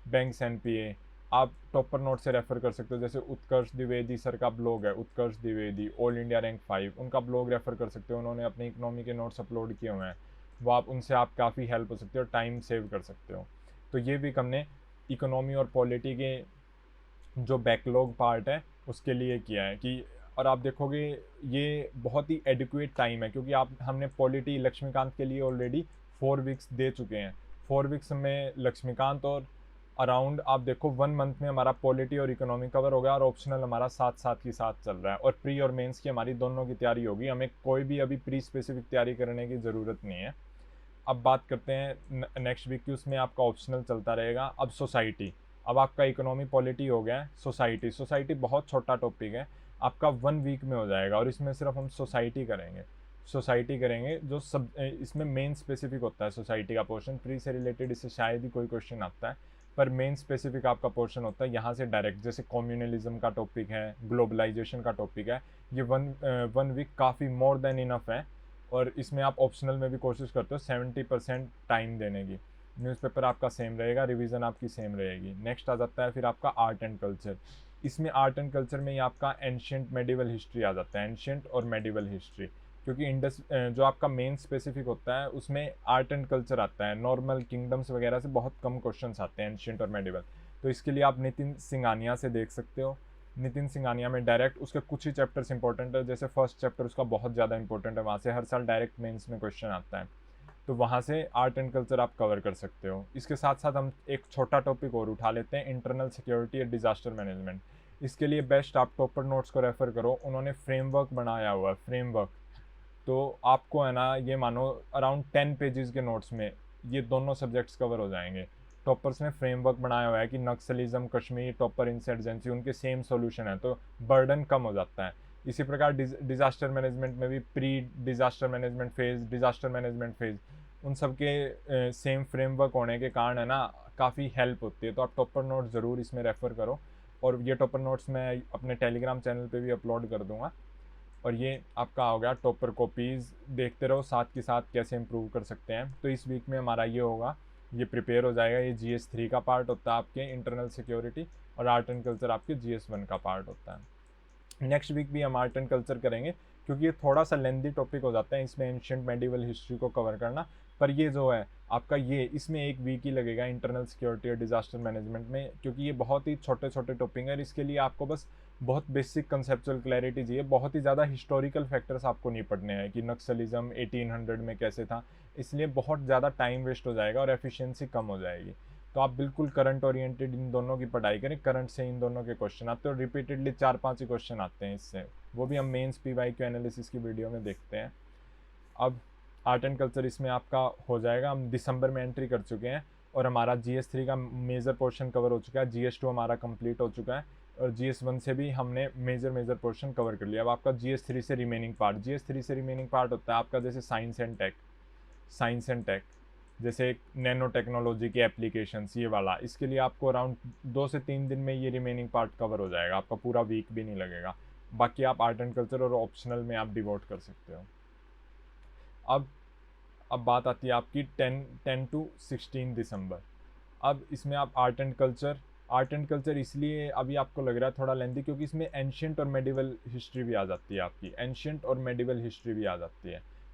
S1: Banks NPA आप टॉपर नोट से रेफर कर सकते हो, जैसे उत्कर्ष द्विवेदी सर का ब्लॉग है, उत्कर्ष द्विवेदी ऑल इंडिया रैंक 5, उनका ब्लॉग रेफर कर सकते हो, उन्होंने अपने इकोनॉमी के नोट्स अपलोड किए हुए हैं, वो आप उनसे आप काफ़ी हेल्प हो सकती हो, टाइम सेव कर सकते हो। तो ये वीक हमने इकोनॉमी और पॉलिटी के जो बैकलॉग पार्ट है उसके लिए किया है कि, और आप देखोगे ये बहुत ही एडिक्वेट टाइम है, क्योंकि आप हमने पॉलिटी लक्ष्मीकांत के लिए ऑलरेडी 4 वीक्स दे चुके हैं। 4 वीक्स में लक्ष्मीकांत और अराउंड आप देखो 1 मंथ में हमारा पॉलिटी और इकोनॉमी कवर हो गया, और ऑप्शनल हमारा साथ साथ की साथ चल रहा है, और प्री और मेंस की हमारी दोनों की तैयारी होगी, हमें कोई भी अभी प्री स्पेसिफिक तैयारी करने की ज़रूरत नहीं है। अब बात करते हैं नेक्स्ट वीक की, उसमें आपका ऑप्शनल चलता रहेगा। अब सोसाइटी, अब आपका इकोनॉमी पॉलिटी हो गया है, सोसाइटी बहुत छोटा टॉपिक है, आपका 1 वीक में हो जाएगा, और इसमें सिर्फ हम सोसाइटी करेंगे जो सब इसमें मेन स्पेसिफिक होता है। सोसाइटी का पोर्शन प्री से रिलेटेड इससे शायद ही कोई क्वेश्चन आता है, पर मेन स्पेसिफिक आपका पोर्शन होता है यहाँ से डायरेक्ट, जैसे कम्युनलिज्म का टॉपिक है, ग्लोबलाइजेशन का टॉपिक है। ये वन वीक काफ़ी मोर देन इनफ है, और इसमें आप ऑप्शनल में भी कोशिश करते हो 70% टाइम देने की। न्यूज़पेपर आपका सेम रहेगा, रिवीजन आपकी सेम रहेगी। नेक्स्ट आ जाता है फिर आपका आर्ट एंड कल्चर। इसमें आर्ट एंड कल्चर में ही आपका एंशियंट मेडिवल हिस्ट्री आ जाता है, एंशियंट और मेडिवल हिस्ट्री, क्योंकि जो आपका मेन स्पेसिफिक होता है उसमें आर्ट एंड कल्चर आता है, नॉर्मल किंगडम्स वगैरह से बहुत कम क्वेश्चंस आते हैं एंशियंट और मेडिवल। तो इसके लिए आप नितिन सिंघानिया से देख सकते हो। नितिन सिंघानिया में डायरेक्ट उसके कुछ ही चैप्टर्स इंपॉर्टेंट है, जैसे फर्स्ट चैप्टर उसका बहुत ज़्यादा इंपॉर्टेंट है, वहाँ से हर साल डायरेक्ट मेंस में क्वेश्चन आता है, तो वहाँ से आर्ट एंड कल्चर आप कवर कर सकते हो। इसके साथ साथ हम एक छोटा टॉपिक और उठा लेते हैं, इंटरनल सिक्योरिटी और डिजास्टर मैनेजमेंट। इसके लिए बेस्ट आप टॉपर नोट्स को रेफर करो, उन्होंने फ्रेमवर्क बनाया हुआ है, फ्रेमवर्क। तो आपको है ना ये मानो अराउंड 10 पेजेस के नोट्स में ये दोनों सब्जेक्ट्स कवर हो जाएंगे। टॉपर्स ने फ्रेमवर्क बनाया हुआ है कि नक्सलिज्म, कश्मीर, टॉपर इंसर्जेंसी, उनके सेम सॉल्यूशन है, तो बर्डन कम हो जाता है। इसी प्रकार डिजास्टर मैनेजमेंट में भी pre disaster management phase, disaster management phase, उन सब के सेम फ्रेमवर्क होने के कारण है ना काफ़ी हेल्प होती है। तो आप टॉपर नोट्स ज़रूर इसमें रेफ़र करो, और ये टॉपर नोट्स मैं अपने टेलीग्राम चैनल पे भी अपलोड कर दूंगा। और ये आपका हो गया टॉपर कॉपीज़, देखते रहो साथ के साथ कैसे इम्प्रूव कर सकते हैं। तो इस वीक में हमारा ये होगा, ये प्रिपेयर हो जाएगा। ये GS3 का पार्ट होता है आपके इंटरनल सिक्योरिटी, और आर्ट एंड कल्चर आपके GS1 का पार्ट होता है। नेक्स्ट वीक भी हम आर्ट एंड कल्चर करेंगे, क्योंकि ये थोड़ा सा लेंदी टॉपिक हो जाता है इसमें एंशियंट मेडिवल हिस्ट्री को कवर करना, पर ये जो है आपका ये इसमें 1 वीक ही लगेगा इंटरनल सिक्योरिटी और डिजास्टर मैनेजमेंट में, क्योंकि ये बहुत ही छोटे छोटे टॉपिक है। इसके लिए आपको बस बहुत बेसिक कंसेप्चुअल क्लैरिटी चाहिए, बहुत ही ज़्यादा हिस्टोरिकल फैक्टर्स आपको नहीं पढ़ने हैं कि नक्सलिज्म 1800 में कैसे था, इसलिए बहुत ज़्यादा टाइम वेस्ट हो जाएगा और एफिशिएंसी कम हो जाएगी। तो आप बिल्कुल करंट ओरिएंटेड इन दोनों की पढ़ाई करें, करंट से इन दोनों के क्वेश्चन आते हैं और रिपीटेडली 4-5 ही क्वेश्चन आते हैं इससे, वो भी हम मेंस PYQ एनालिसिस की वीडियो में देखते हैं। अब आर्ट एंड कल्चर इसमें आपका हो जाएगा, हम दिसंबर में एंट्री कर चुके हैं और हमारा GS3 का मेजर पोर्शन कवर हो चुका है, GS2 हमारा कंप्लीट हो चुका है और GS1 से भी हमने मेजर पोर्शन कवर कर लिया। अब आपका GS3 से रिमेनिंग पार्ट होता है आपका जैसे साइंस एंड टेक, जैसे नैनो टेक्नोलॉजी की एप्लीकेशंस, ये वाला, इसके लिए आपको अराउंड 2 से 3 दिन में ये रिमेनिंग पार्ट कवर हो जाएगा, आपका पूरा वीक भी नहीं लगेगा। बाकी आप आर्ट एंड कल्चर और ऑप्शनल में आप डिवोट कर सकते हो। अब बात आती है आपकी 10 to 16 दिसंबर। अब इसमें आप आर्ट एंड कल्चर इसलिए अभी आपको लग रहा है थोड़ा लेंथी क्योंकि इसमें एंशियंट और मेडिवल हिस्ट्री भी आ जाती है आपकी,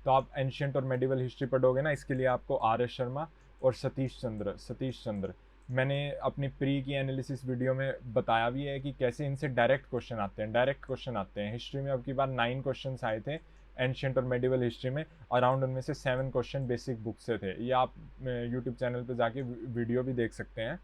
S1: तो आप एंशियंट और मेडिवल हिस्ट्री पढ़ोगे ना, इसके लिए आपको RS शर्मा और सतीश चंद्र मैंने अपनी प्री की एनालिसिस वीडियो में बताया भी है कि कैसे इनसे डायरेक्ट क्वेश्चन आते हैं। हिस्ट्री में अब की बार 9 क्वेश्चन आए थे एंशियंट और मेडिवल हिस्ट्री में, अराउंड उनमें से 7 क्वेश्चन बेसिक बुक से थे। ये आप यूट्यूब चैनल पे जाके वीडियो भी देख सकते हैं।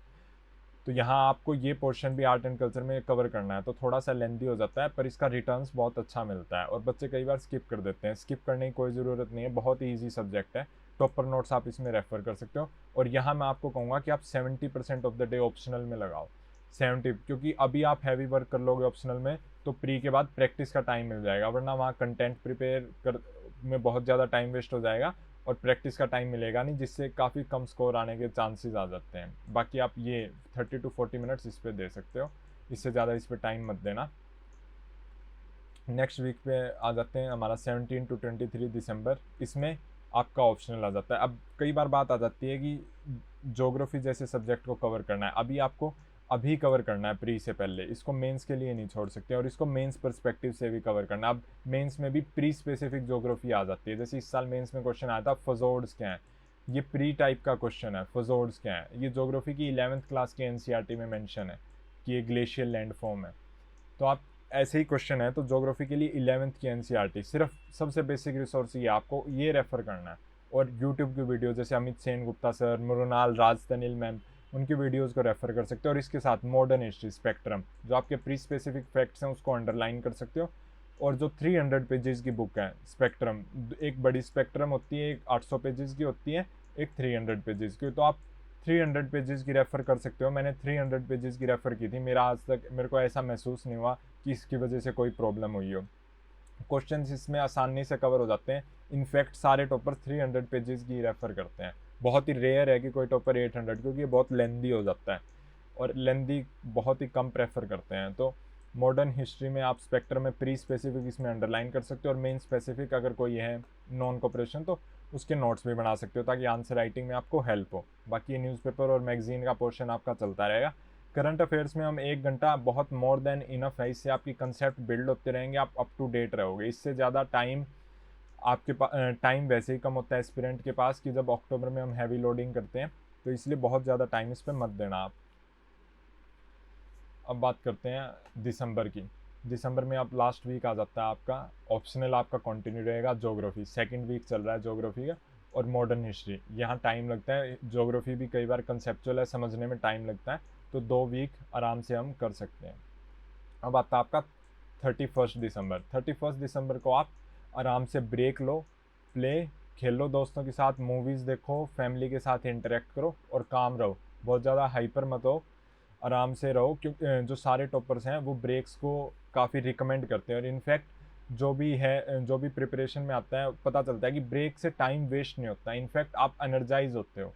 S1: तो यहाँ आपको ये पोर्शन भी आर्ट एंड कल्चर में कवर करना है, तो थोड़ा सा लेंथी हो जाता है पर इसका रिटर्न्स बहुत अच्छा मिलता है और बच्चे कई बार स्किप कर देते हैं। स्किप करने की कोई ज़रूरत नहीं है, बहुत ही ईजी सब्जेक्ट है। टॉपर नोट्स आप इसमें रेफर कर सकते हो और यहाँ मैं आपको कहूँगा कि आप 70% ऑफ द डे ऑप्शनल में लगाओ, 70, क्योंकि अभी आप हैवी वर्क कर लोगे ऑप्शनल में तो प्री के बाद प्रैक्टिस का टाइम मिल जाएगा, वरना वहाँ कंटेंट प्रिपेयर कर में बहुत ज़्यादा टाइम वेस्ट हो जाएगा और प्रैक्टिस का टाइम मिलेगा नहीं, जिससे काफ़ी कम स्कोर आने के चांसेस आ जाते हैं। बाकी आप ये 30 to 40 मिनट्स इस पर दे सकते हो, इससे ज़्यादा इस पर टाइम मत देना। नेक्स्ट वीक पे आ जाते हैं हमारा 17 to 23 दिसंबर, इसमें आपका ऑप्शनल आ जाता है। अब कई बार बात आ जाती है कि ज्योग्राफी जैसे सब्जेक्ट को कवर करना है, अभी कवर करना है प्री से पहले, इसको मेंस के लिए नहीं छोड़ सकते और इसको मेंस पर्सपेक्टिव से भी कवर करना है। अब मेंस में भी प्री स्पेसिफिक ज्योग्राफी आ जाती है, जैसे इस साल मेंस में क्वेश्चन आया था फजोर्ड्स क्या है, ये प्री टाइप का क्वेश्चन है, फजोर्ड्स क्या है। ये ज्योग्राफी की 11th क्लास के NCERT में मेंशन है कि ये ग्लेशियल लैंड फॉर्म है, तो आप ऐसे ही क्वेश्चन है तो ज्योग्राफी के लिए 11th की NCERT सिर्फ सबसे बेसिक रिसोर्स ये आपको ये रेफर करना है। और यूट्यूब की वीडियो जैसे अमित सेन गुप्ता सर, मृणाल राज तनिल मैम, उनकी वीडियोस को रेफर कर सकते हो और इसके साथ मॉडर्न हिस्ट्री स्पेक्ट्रम, जो आपके प्री स्पेसिफिक फैक्ट्स हैं उसको अंडरलाइन कर सकते हो। और जो 300 पेजेस की बुक है स्पेक्ट्रम, एक बड़ी स्पेक्ट्रम होती है, एक 800 पेजेस की होती है, एक 300 पेजेस की, तो आप 300 पेजेस की रेफ़र कर सकते हो। मैंने 300 पेजेस की रेफ़र की थी, मेरे को ऐसा महसूस नहीं हुआ कि इसकी वजह से कोई प्रॉब्लम हुई हो। क्वेश्चंस इसमें आसानी से कवर हो जाते हैं, इनफैक्ट सारे टॉपर 300 पेजेस की रेफ़र करते हैं। बहुत ही रेयर है कि कोई टॉपर 800, क्योंकि ये बहुत लेंदी हो जाता है और लेंदी बहुत ही कम प्रेफर करते हैं। तो मॉडर्न हिस्ट्री में आप स्पेक्ट्रम में प्री स्पेसिफिक इसमें अंडरलाइन कर सकते हो और मेन स्पेसिफिक अगर कोई है नॉन कॉपरेशन तो उसके नोट्स भी बना सकते हो ताकि आंसर राइटिंग में आपको हेल्प हो। बाकी ये न्यूज़पेपर और मैगजीन का पोर्शन आपका चलता रहेगा। करंट अफेयर्स में हम 1 घंटा बहुत मोर देन इनफ है, इससे आपकी कंसेप्ट बिल्ड होते रहेंगे, आप अप टू डेट रहोगे। इससे ज़्यादा टाइम आपके पास टाइम वैसे ही कम होता है एस्पिरेंट के पास कि जब अक्टूबर में हम हैवी लोडिंग करते हैं, तो इसलिए बहुत ज़्यादा टाइम इस पर मत देना आप। अब बात करते हैं दिसंबर की। दिसंबर में अब लास्ट वीक आ जाता है आपका ऑप्शनल, आपका कंटिन्यू रहेगा ज्योग्राफी, सेकंड वीक चल रहा है ज्योग्राफी का, और मॉडर्न हिस्ट्री। यहाँ टाइम लगता है, ज्योग्राफी भी कई बार कंसेप्चुअल है, समझने में टाइम लगता है, तो 2 वीक आराम से हम कर सकते हैं। अब आता है आपका 31 दिसंबर। 31 दिसंबर को आप आराम से ब्रेक लो, प्ले खेलो दोस्तों के साथ, मूवीज़ देखो, फैमिली के साथ इंटरेक्ट करो और काम रहो, बहुत ज़्यादा हाइपर मत हो, आराम से रहो। क्योंकि जो सारे टॉपर्स हैं वो ब्रेक्स को काफ़ी रिकमेंड करते हैं और इनफैक्ट जो भी प्रिपरेशन में आता है पता चलता है कि ब्रेक से टाइम वेस्ट नहीं होता, इनफैक्ट आप एनर्जाइज होते हो।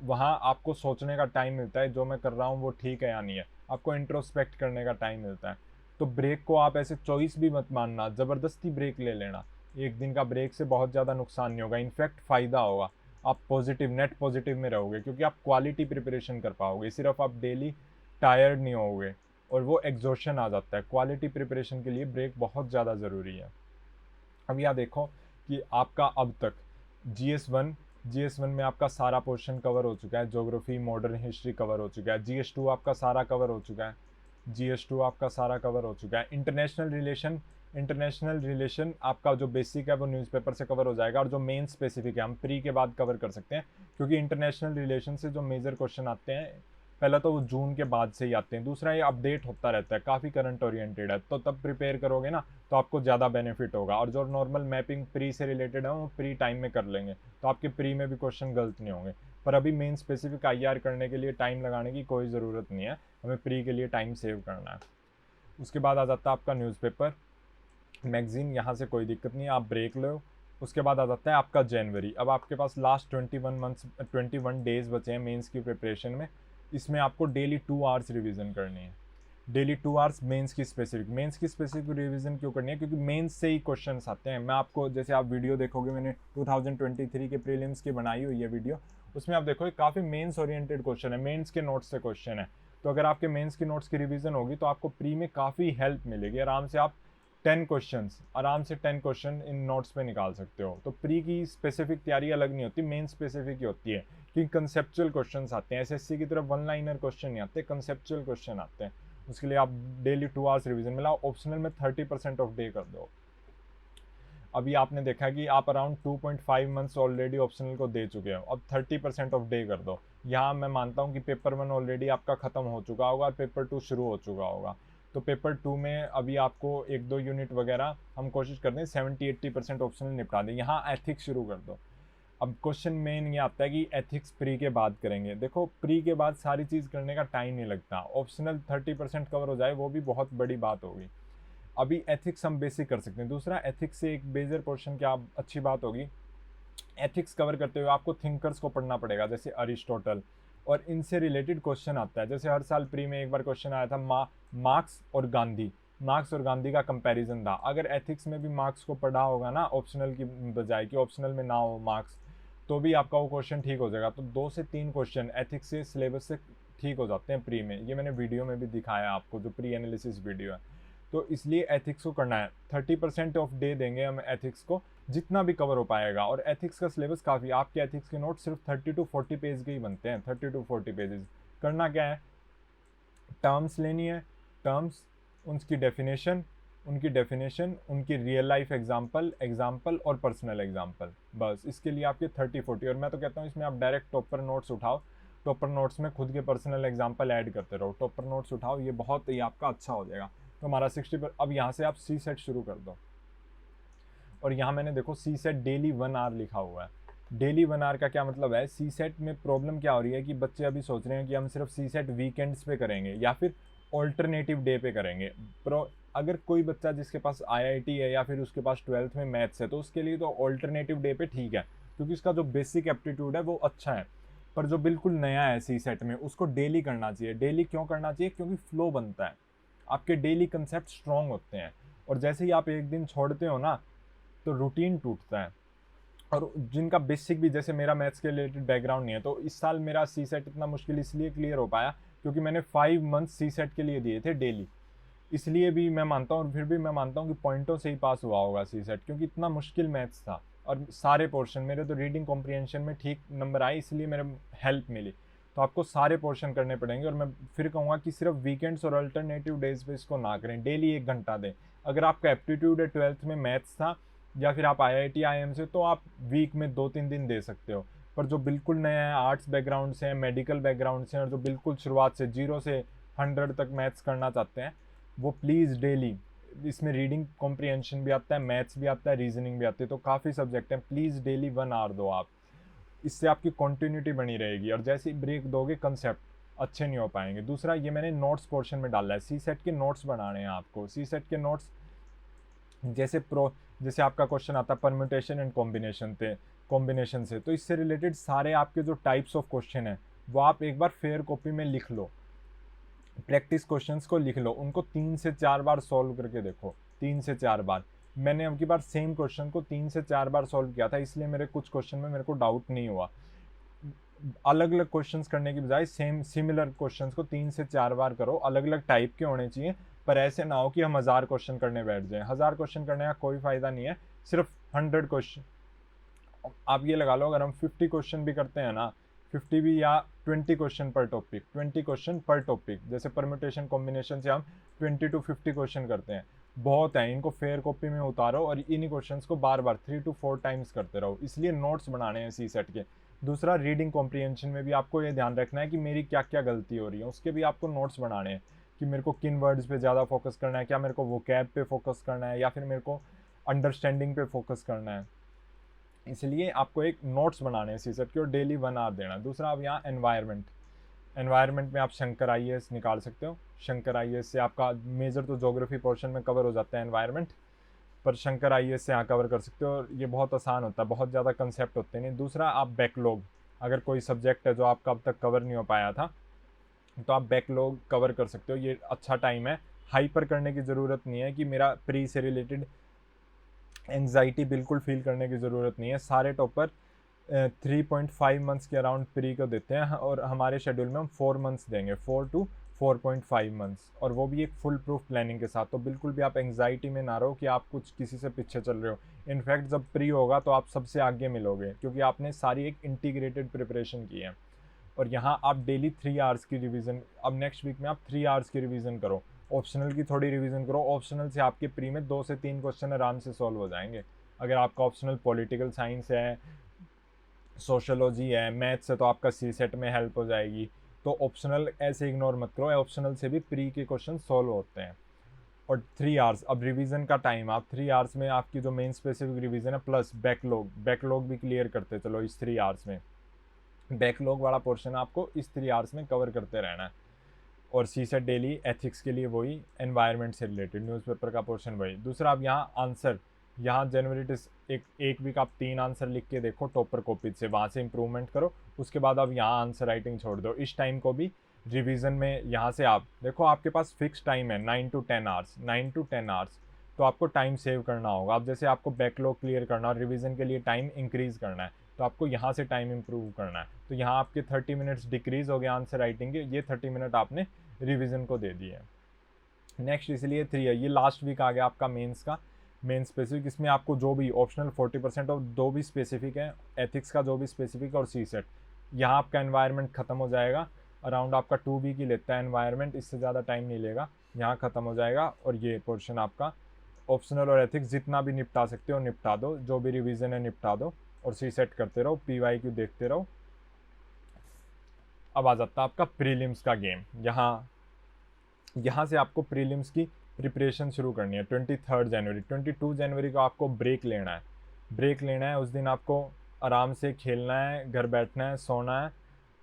S1: वहाँ आपको सोचने का टाइम मिलता है जो मैं कर रहा हूँ वो ठीक है या नहीं है, आपको इंट्रोस्पेक्ट करने का टाइम मिलता है। तो ब्रेक को आप ऐसे चॉइस भी मत मानना, ज़बरदस्ती ब्रेक ले लेना। 1 दिन का ब्रेक से बहुत ज़्यादा नुकसान नहीं होगा, इनफैक्ट फ़ायदा होगा। आप नेट पॉजिटिव में रहोगे क्योंकि आप क्वालिटी प्रिपरेशन कर पाओगे, सिर्फ आप डेली टायर्ड नहीं होगे और वो एग्जॉशन आ जाता है। क्वालिटी प्रिपरेशन के लिए ब्रेक बहुत ज़्यादा ज़रूरी है। अब यहाँ देखो कि आपका अब तक GS1 में आपका सारा पोर्शन कवर हो चुका है, ज्योग्राफी मॉडर्न हिस्ट्री कवर हो चुका है, GS2 आपका सारा कवर हो चुका है, GS2 आपका सारा कवर हो चुका है। इंटरनेशनल रिलेशन आपका जो बेसिक है वो न्यूज़पेपर से कवर हो जाएगा, और जो मेन स्पेसिफिक है हम प्री के बाद कवर कर सकते हैं, क्योंकि इंटरनेशनल रिलेशन से जो मेजर क्वेश्चन आते हैं पहला तो वो जून के बाद से ही आते हैं, दूसरा ये अपडेट होता रहता है, काफ़ी करंट ओरिएंटेड है, तो तब प्रिपेयर करोगे ना तो आपको ज़्यादा बेनिफिट होगा। और जो नॉर्मल मैपिंग प्री से रिलेटेड है वो प्री टाइम में कर लेंगे, तो आपके प्री में भी क्वेश्चन गलत नहीं होंगे। पर अभी मेन स्पेसिफिक IR करने के लिए टाइम लगाने की कोई ज़रूरत नहीं है, हमें प्री के लिए टाइम सेव करना है। उसके बाद आ जाता है आपका न्यूज़पेपर मैगजीन, यहाँ से कोई दिक्कत नहीं है, आप ब्रेक लो। उसके बाद आ जाता है आपका जनवरी। अब आपके पास लास्ट 21 डेज बचे हैं मेंस की प्रिपरेशन में। इसमें आपको डेली 2 आवर्स रिवीजन करनी है, डेली 2 आवर्स मेंस की स्पेसिफिक रिवीजन क्यों करनी है, क्योंकि मेंस से ही क्वेश्चंस आते हैं। मैं आपको, जैसे आप वीडियो देखोगे, मैंने 2023 के प्रीलिम्स की बनाई हुई है वीडियो, उसमें आप देखोगे काफ़ी मेंस ओरिएंटेड क्वेश्चन है, मेंस के नोट्स से क्वेश्चन है। तो अगर आपके मेंस की नोट्स की रिवीजन होगी तो आपको प्री में काफ़ी हेल्प मिलेगी, आराम से आप 10 क्वेश्चन इन नोट्स पे निकाल सकते हो। तो प्री की स्पेसिफिक तैयारी अलग नहीं होती, मेन स्पेसिफिक ही होती है, क्योंकि कंसेप्चुअल क्वेश्चंस आते हैं। SSC की तरफ 1 लाइनर क्वेश्चन नहीं आते, कंसेप्चुअल क्वेश्चन आते हैं। उसके लिए आप डेली 2 आवर्स रिवीजन मिला, ऑप्शनल में 30% ऑफ डे कर दो। अभी आपने देखा कि आप अराउंड 2.5 मंथ्स ऑलरेडी ऑप्शनल को दे चुके हो, अब 30% ऑफ डे कर दो। यहाँ मैं मानता हूँ कि पेपर 1 ऑलरेडी आपका ख़त्म हो चुका होगा और पेपर 2 शुरू हो चुका होगा। तो पेपर 2 में अभी आपको 1-2 यूनिट वगैरह हम कोशिश करते हैं 70-80% ऑप्शनल निपटा दें। यहाँ एथिक्स शुरू कर दो। अब क्वेश्चन मेन ये आता है कि एथिक्स प्री के बाद करेंगे। देखो, प्री के बाद सारी चीज़ करने का टाइम नहीं लगता, ऑप्शनल 30% कवर हो जाए वो भी बहुत बड़ी बात होगी। अभी एथिक्स हम बेसिक कर सकते हैं। दूसरा, एथिक्स से एक मेजर क्वेश्चन क्या अच्छी बात होगी, एथिक्स कवर करते हुए आपको थिंकर्स को पढ़ना पड़ेगा, जैसे अरिस्टोटल, और इनसे रिलेटेड क्वेश्चन आता है। जैसे हर साल प्री में एक बार क्वेश्चन आया था मार्क्स और गांधी का कंपैरिजन था। अगर एथिक्स में भी मार्क्स को पढ़ा होगा ना, ऑप्शनल की बजाय कि ऑप्शनल में ना हो मार्क्स, तो भी आपका वो क्वेश्चन ठीक हो जाएगा। तो 2 से 3 क्वेश्चन एथिक्स से सिलेबस से ठीक हो जाते हैं प्री में। ये मैंने वीडियो में भी दिखाया आपको, जो प्री एनालिसिस वीडियो है। तो इसलिए एथिक्स को करना है, 30% ऑफ डे देंगे हम एथिक्स को, जितना भी कवर हो पाएगा। और एथिक्स का सिलेबस काफ़ी, आपके एथिक्स के नोट सिर्फ 30 to 40 पेज के ही बनते हैं, 30 to 40 पेजेस। करना क्या है, टर्म्स लेनी है, टर्म्स, उनकी डेफिनेशन, उनकी रियल लाइफ एग्जाम्पल और पर्सनल एग्जाम्पल, बस इसके लिए आपके 30-40। और मैं तो कहता हूँ इसमें आप डायरेक्ट टॉपर नोट्स उठाओ, टॉपर नोट्स में खुद के पर्सनल एग्जाम्पल ऐड करते रहो, टॉपर नोट्स उठाओ, ये बहुत ही आपका अच्छा हो जाएगा। तो हमारा 60 अब यहाँ से आप सी सेट शुरू कर दो। और यहाँ मैंने देखो सी सेट डेली 1 आवर लिखा हुआ है। डेली 1 आवर का क्या मतलब है, सी सेट में प्रॉब्लम क्या हो रही है कि बच्चे अभी सोच रहे हैं कि हम सिर्फ सी सेट वीकेंड्स पे करेंगे या फिर ऑल्टरनेटिव डे पे करेंगे। अगर कोई बच्चा जिसके पास IIT है या फिर उसके पास 12th में मैथ्स है, तो उसके लिए तो ऑल्टरनेटिव डे पे ठीक है, क्योंकि उसका जो बेसिक एप्टीट्यूड है वो अच्छा है। पर जो बिल्कुल नया है सी सेट में, उसको डेली करना चाहिए। डेली क्यों करना चाहिए, क्योंकि फ्लो बनता है, आपके डेली कंसेप्ट स्ट्रॉन्ग होते हैं। और जैसे ही आप एक दिन छोड़ते हो ना, तो रूटीन टूटता है। और जिनका बेसिक भी, जैसे मेरा मैथ्स के रिलेटेड बैकग्राउंड नहीं है, तो इस साल मेरा सी सेट इतना मुश्किल इसलिए क्लियर हो पाया क्योंकि मैंने 5 मंथ सी सेट के लिए दिए थे डेली। इसलिए भी मैं मानता हूँ, और फिर भी मैं मानता हूँ कि पॉइंटों से ही पास हुआ होगा सी सेट, क्योंकि इतना मुश्किल मैथ्स था। और सारे पोर्शन मेरे तो रीडिंग कॉम्प्रिहेंशन में ठीक नंबर आए, इसलिए मेरे हेल्प मिली। तो आपको सारे पोर्शन करने पड़ेंगे। और मैं फिर कहूँगा कि सिर्फ वीकेंड्स और अल्टरनेटिव डेज पे इसको ना करें, डेली 1 घंटा दें। अगर आपका एप्टीट्यूड है 12th में मैथ्स था, या फिर आप IIT IIM से, तो आप वीक में 2-3 दिन दे सकते हो। पर जो बिल्कुल नया है, आर्ट्स बैकग्राउंड से, मेडिकल बैकग्राउंड से, और जो बिल्कुल शुरुआत से 0 से 100 तक मैथ्स करना चाहते हैं, वो प्लीज़ डेली, इसमें रीडिंग कॉम्प्रिहेंशन भी आता है, मैथ्स भी आता है, रीजनिंग भी आती है, तो काफ़ी सब्जेक्ट हैं, प्लीज़ डेली 1 आवर दो आप। इससे आपकी कॉन्टिन्यूटी बनी रहेगी, और जैसे ही ब्रेक दोगे कंसेप्ट अच्छे नहीं हो पाएंगे। दूसरा, ये मैंने नोट्स पोर्शन में डाला है, सी सेट के नोट्स बनाने हैं आपको। सी सेट के नोट्स जैसे आपका क्वेश्चन आता है परम्यूटेशन एंड कॉम्बिनेशन से, तो इससे रिलेटेड सारे आपके जो टाइप्स ऑफ क्वेश्चन हैं वो आप एक बार फेयर कॉपी में लिख लो, प्रैक्टिस क्वेश्चंस को लिख लो, उनको 3 से 4 बार सॉल्व करके देखो। 3 से 4 बार, मैंने अब की बार सेम क्वेश्चन को 3 से 4 बार सॉल्व किया था, इसलिए मेरे कुछ क्वेश्चन में मेरे को डाउट नहीं हुआ। अलग अलग क्वेश्चंस करने की बजाय सिमिलर क्वेश्चंस को 3 से 4 बार करो। अलग अलग टाइप के होने चाहिए, पर ऐसे ना हो कि हम 1000 क्वेश्चन करने बैठ जाएं। 1000 क्वेश्चन करने का कोई फ़ायदा नहीं है, सिर्फ 100 क्वेश्चन आप ये लगा लो। अगर हम 50 क्वेश्चन भी करते हैं ना, 50 भी या 20 क्वेश्चन पर टॉपिक, 20 क्वेश्चन पर टॉपिक। जैसे परम्यूटेशन कॉम्बिनेशन से हम 20 to 50 क्वेश्चन करते हैं, बहुत है। इनको फेयर कॉपी में उतारो और इन्हीं क्वेश्चंस को बार बार 3 to 4 टाइम्स करते रहो, इसलिए नोट्स बनाने हैं सी सेट के। दूसरा, रीडिंग कॉम्प्रिहेंशन में भी आपको ये ध्यान रखना है कि मेरी क्या क्या गलती हो रही है, उसके भी आपको नोट्स बनाने हैं कि मेरे को किन वर्ड्स पे ज़्यादा फोकस करना है, क्या मेरे को वोकैब पे फोकस करना है या फिर मेरे को अंडरस्टैंडिंग पे फोकस करना है। इसलिए आपको एक नोट्स बनाने हैं सी सेट के और डेली 1 आवर देना। दूसरा, अब यहाँ एनवायरनमेंट में आप शंकर IAS निकाल सकते हो। शंकर IAS से आपका मेजर तो ज्योग्राफी पोर्शन में कवर हो जाता है एनवायरनमेंट, पर शंकर IAS से यहाँ कवर कर सकते हो और ये बहुत आसान होता है, बहुत ज़्यादा कंसेप्ट होते नहीं। दूसरा, आप बैकलॉग, अगर कोई सब्जेक्ट है जो आपका अब तक कवर नहीं हो पाया था तो आप बैकलॉग कवर कर सकते हो, ये अच्छा टाइम है। हाइपर करने की ज़रूरत नहीं है कि मेरा प्री से रिलेटेड एंग्जाइटी बिल्कुल फील करने की ज़रूरत नहीं है। सारे टॉपर 3.5 मंथ्स के अराउंड प्री को देते हैं और हमारे शेड्यूल में हम 4 मंथ्स देंगे, 4 to 4.5 मंथ्स, और वो भी एक फुल प्रूफ प्लानिंग के साथ। तो बिल्कुल भी आप एंग्जाइटी में ना रहो कि आप कुछ किसी से पीछे चल रहे हो। इनफैक्ट जब प्री होगा तो आप सबसे आगे मिलोगे क्योंकि आपने सारी एक इंटीग्रेटेड प्रिपरेशन की है। और यहाँ आप डेली 3 आवर्स की रिवीजन, अब नेक्स्ट वीक में आप 3 आवर्स की रिवीजन करो, ऑप्शनल की थोड़ी रिवीजन करो। ऑप्शनल से आपके प्री में 2 से 3 क्वेश्चन आराम से सॉल्व हो जाएंगे। अगर आपका ऑप्शनल पॉलिटिकल साइंस है, सोशोलॉजी है, मैथ्स है, तो आपका सी सेट में हेल्प हो जाएगी। तो ऑप्शनल ऐसे इग्नोर मत करो, ऑप्शनल से भी प्री के क्वेश्चन सॉल्व होते हैं। और 3 आवर्स, अब रिवीजन का टाइम, आप 3 आवर्स में आपकी जो मेन स्पेसिफिक रिवीजन है प्लस बैकलॉग भी क्लियर करते चलो इस 3 आवर्स में। बैकलॉग वाला पोर्शन आपको इस 3 आवर्स में कवर करते रहना है। और सी सेट डेली एथिक्स के लिए वही, एनवायरनमेंट से रिलेटेड न्यूज़पेपर का पोर्शन वही। दूसरा, अब यहाँ आंसर, यहाँ जनवरी एक वीक आप 3 आंसर लिख के देखो टॉपर कॉपीज से, वहाँ से इंप्रूवमेंट करो। उसके बाद अब यहाँ आंसर राइटिंग छोड़ दो। इस टाइम को भी रिवीजन में यहाँ से आप देखो, आपके पास फिक्स टाइम है 9 to 10 आवर्स, 9 to 10 आवर्स। तो आपको टाइम सेव करना होगा। अब जैसे आपको बैकलॉग क्लियर करना और रिवीजन के लिए टाइम इंक्रीज़ करना है, तो आपको यहाँ से टाइम इंप्रूव करना है। तो यहाँ आपके 30 मिनट्स डिक्रीज़ हो गए आंसर राइटिंग के, ये 30 मिनट आपने रिवीजन को दे दिए। नेक्स्ट, इसलिए 3 है, ये लास्ट वीक आ गया आपका मेंस का, मेन स्पेसिफिक। इसमें आपको जो भी ऑप्शनल 40% और 2 भी स्पेसिफिक है, एथिक्स का जो भी स्पेसिफिक और सी सेट। यहाँ आपका एनवायरनमेंट खत्म हो जाएगा, अराउंड आपका 2 वीक ही लेता है एनवायरनमेंट, इससे ज़्यादा टाइम नहीं लेगा, यहाँ ख़त्म हो जाएगा। और ये पोर्शन आपका ऑप्शनल और एथिक्स जितना भी निपटा सकते हो निपटा दो, जो भी रिवीजन है निपटा दो और सी सेट करते रहो, PYQ देखते रहो। अब आ जाता है आपका प्रीलिम्स का गेम। यहाँ से आपको प्रीलिम्स की प्रिपरेशन शुरू करनी है। 23 जनवरी, 22 जनवरी को आपको ब्रेक लेना है। उस दिन आपको आराम से खेलना है, घर बैठना है, सोना है,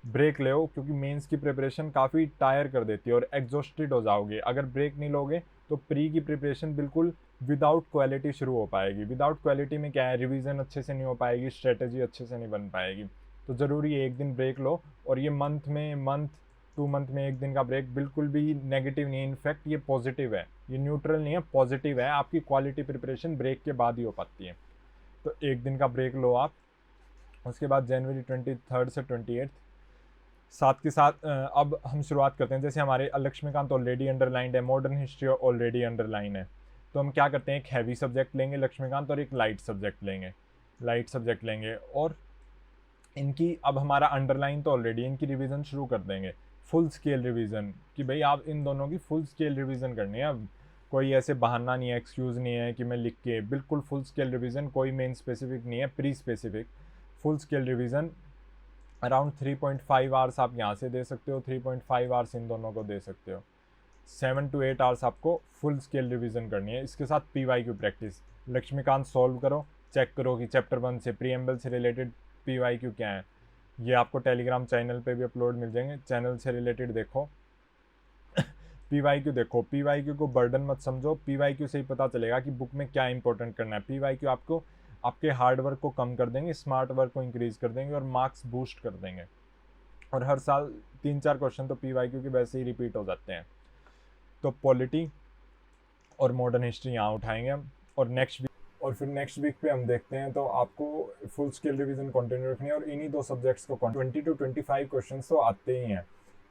S1: ब्रेक ले, क्योंकि मेंस की प्रिपरेशन काफ़ी टायर कर देती है और एग्जॉस्टेड हो जाओगे। अगर ब्रेक नहीं लोगे तो प्री की प्रिपरेशन बिल्कुल विदाउट क्वालिटी शुरू हो पाएगी। विदाउट क्वालिटी में क्या है, रिवीजन अच्छे से नहीं हो पाएगी, स्ट्रेटजी अच्छे से नहीं बन पाएगी। तो ज़रूरी है एक दिन ब्रेक लो। और ये मंथ 2 मंथ में एक दिन का ब्रेक बिल्कुल भी नेगेटिव नहीं है, इनफैक्ट ये पॉजिटिव है, ये न्यूट्रल नहीं है, पॉजिटिव है। आपकी क्वालिटी प्रिपरेशन ब्रेक के बाद ही हो पाती है। तो एक दिन का ब्रेक लो आप। उसके बाद जनवरी 23 से 28 साथ के साथ अब हम शुरुआत करते हैं। जैसे हमारे लक्ष्मीकांत ऑलरेडी अंडरलाइंड है, मॉडर्न हिस्ट्री ऑलरेडी अंडरलाइन है, तो हम क्या करते हैं, एक हैवी सब्जेक्ट लेंगे लक्ष्मीकांत और एक लाइट सब्जेक्ट लेंगे और इनकी, अब हमारा अंडरलाइन तो ऑलरेडी, इनकी रिवीजन शुरू कर देंगे, फुल स्केल रिवीजन, कि भाई आप इन दोनों की फुल स्केल रिवीजन करनी है। अब कोई ऐसे बहाना नहीं है, एक्सक्यूज़ नहीं है कि मैं लिख के, बिल्कुल फुल स्केल रिवीजन, कोई मेन स्पेसिफिक नहीं है, pre specific, full scale revision. Around 3.5 hours आप यहाँ से दे सकते हो, 3.5 आवर्स इन दोनों को दे सकते हो। 7 to 8 आवर्स आपको फुल स्केल रिवीजन करनी है। इसके साथ PYQ प्रैक्टिस, लक्ष्मीकांत सॉल्व करो, चेक करो कि चैप्टर 1 से प्रीएम्बल से रिलेटेड PYQ क्या है। ये आपको टेलीग्राम चैनल पे भी अपलोड मिल जाएंगे, चैनल से रिलेटेड देखो। PYQ देखो, PYQ को बर्डन मत समझो, PYQ से ही पता चलेगा कि बुक में क्या इंपॉर्टेंट करना है। PYQ आपको आपके हार्ड वर्क को कम कर देंगे, स्मार्ट वर्क को इंक्रीज कर देंगे और मार्क्स बूस्ट कर देंगे। और हर साल 3-4 क्वेश्चन तो PYQ के वैसे ही रिपीट हो जाते हैं। तो पॉलिटी और मॉडर्न हिस्ट्री यहाँ उठाएंगे हम, और फिर नेक्स्ट वीक पे हम देखते हैं। तो आपको फुल स्केल रिवीजन कंटिन्यू रखनी है और इन्हीं 2 सब्जेक्ट्स को 20 to 25 क्वेश्चन तो आते ही हैं।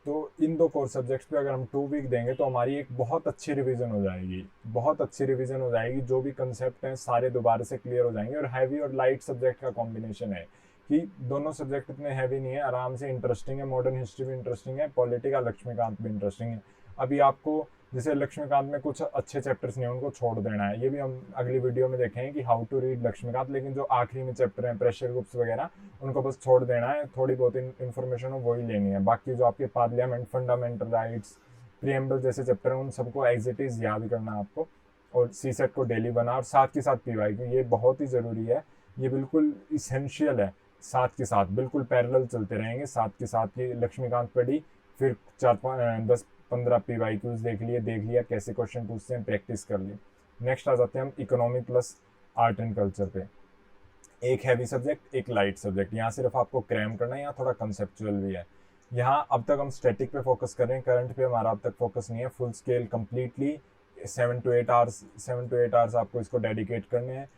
S1: तो इन 2 कोर सब्जेक्ट्स पे अगर हम 2 वीक देंगे तो हमारी एक बहुत अच्छी रिवीजन हो जाएगी, जो भी कंसेप्ट हैं सारे दोबारा से क्लियर हो जाएंगे। और हैवी और लाइट सब्जेक्ट का कॉम्बिनेशन है कि दोनों सब्जेक्ट इतने हैवी नहीं है, आराम से इंटरेस्टिंग है, मॉडर्न हिस्ट्री भी इंटरेस्टिंग है, पॉलिटिकल लक्ष्मीकांत भी इंटरेस्टिंग है। अभी आपको जैसे लक्ष्मीकांत में कुछ अच्छे चैप्टर्स नहीं है, उनको छोड़ देना है, ये भी हम अगली वीडियो में देखेंगे कि हाउ टू रीड लक्ष्मीकांत, लेकिन जो आखिरी में चैप्टर हैं प्रेशर ग्रुप्स वगैरह, उनको बस छोड़ देना है, थोड़ी बहुत इन्फॉर्मेशन हो वही लेनी है। बाकी जो आपके पार्लियामेंट, फंडामेंटल राइट्स, प्रीएम्बल जैसे चैप्टर हैं, उन सबको एज इट इज़ याद करना है आपको, और सी सेट को डेली बना, और साथ के साथ PYQ, ये बहुत ही ज़रूरी है, ये बिल्कुल इसेंशियल है। साथ के साथ बिल्कुल पैरेलल चलते रहेंगे, साथ के साथ ये लक्ष्मीकांत पढ़ी, फिर 4-5-10-15 PYQs देख लिया कैसे क्वेश्चन पूछते हैं, प्रैक्टिस कर ली। नेक्स्ट आ जाते हैं हम economy plus art and culture पे। एक हैवी सब्जेक्ट, एक लाइट सब्जेक्ट, यहाँ सिर्फ आपको क्रैम करना है, यहाँ थोड़ा कंसेप्चुअल भी है। यहाँ अब तक हम स्टैटिक पे फोकस कर रहे हैं, करंट पे हमारा अब तक फोकस नहीं है। Full scale completely 7 to 8 hours आपको इसको डेडिकेट करने हैं।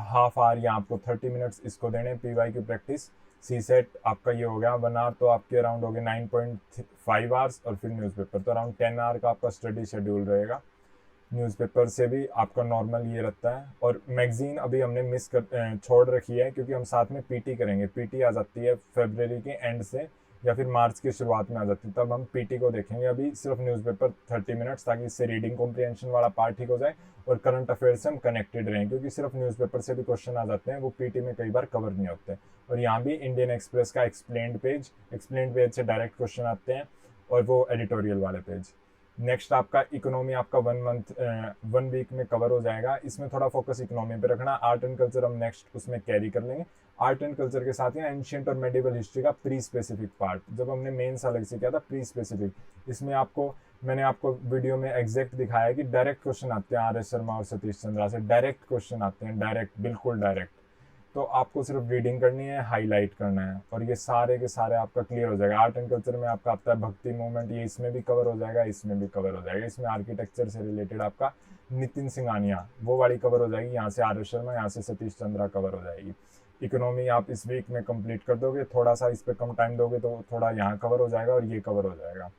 S1: हाफ आवर या आपको 30 मिनट्स इसको देने, PYQ प्रैक्टिस। सी सेट आपका ये हो गया 1 आवर, तो आपके अराउंड हो गए 9.5 आवर्स, और फिर न्यूज़पेपर, तो अराउंड 10 आवर का आपका स्टडी शेड्यूल रहेगा। न्यूज़पेपर से भी आपका नॉर्मल ये रहता है। और मैगजीन अभी हमने छोड़ रखी है, क्योंकि हम साथ में PT करेंगे। PT आ जाती है फरवरी के एंड से या फिर मार्च की शुरुआत में आ जाती है, तब हम PT को देखेंगे। अभी सिर्फ न्यूज़पेपर 30 मिनट्स, ताकि इससे रीडिंग कॉम्प्रिहेंशन वाला पार्ट ठीक हो जाए और करंट अफेयर से हम कनेक्टेड रहें, क्योंकि सिर्फ न्यूज़पेपर से भी क्वेश्चन आ जाते हैं, वो PT में कई बार कवर नहीं होते। और यहाँ भी इंडियन एक्सप्रेस का एक्सप्लेन्ड पेज से डायरेक्ट क्वेश्चन आते हैं, और वो एडिटोरियल वाले पेज। नेक्स्ट आपका इकोनॉमी, आपका 1 वीक में कवर हो जाएगा। इसमें थोड़ा फोकस इकोनॉमी पे रखना। आर्ट एंड कल्चर हम नेक्स्ट उसमें कैरी कर लेंगे। आर्ट एंड कल्चर के साथ ही एंशिएंट और मेडिवल हिस्ट्री का प्री स्पेसिफिक पार्ट, जब हमने मेंस अलग से किया था प्री स्पेसिफिक, इसमें मैंने आपको वीडियो में एग्जैक्ट दिखाया है कि डायरेक्ट क्वेश्चन आते हैं RS शर्मा और सतीश चंद्रा से, डायरेक्ट क्वेश्चन आते हैं, डायरेक्ट, बिल्कुल डायरेक्ट। तो आपको सिर्फ रीडिंग करनी है, हाईलाइट करना है, और ये सारे के सारे आपका क्लियर हो जाएगा। आर्ट एंड कल्चर में आपका आता है भक्ति मूवमेंट, ये इसमें भी कवर हो जाएगा, इसमें भी कवर हो जाएगा। इसमें आर्किटेक्चर से रिलेटेड आपका नितिन सिंघानिया वो वाली कवर हो जाएगी, यहाँ से RS शर्मा, यहाँ से सतीश चंद्रा कवर हो जाएगी। इकोनॉमी आप इस वीक में कंप्लीट कर दोगे, थोड़ा सा इस पर कम टाइम दोगे तो थोड़ा यहाँ कवर हो जाएगा और ये कवर हो जाएगा।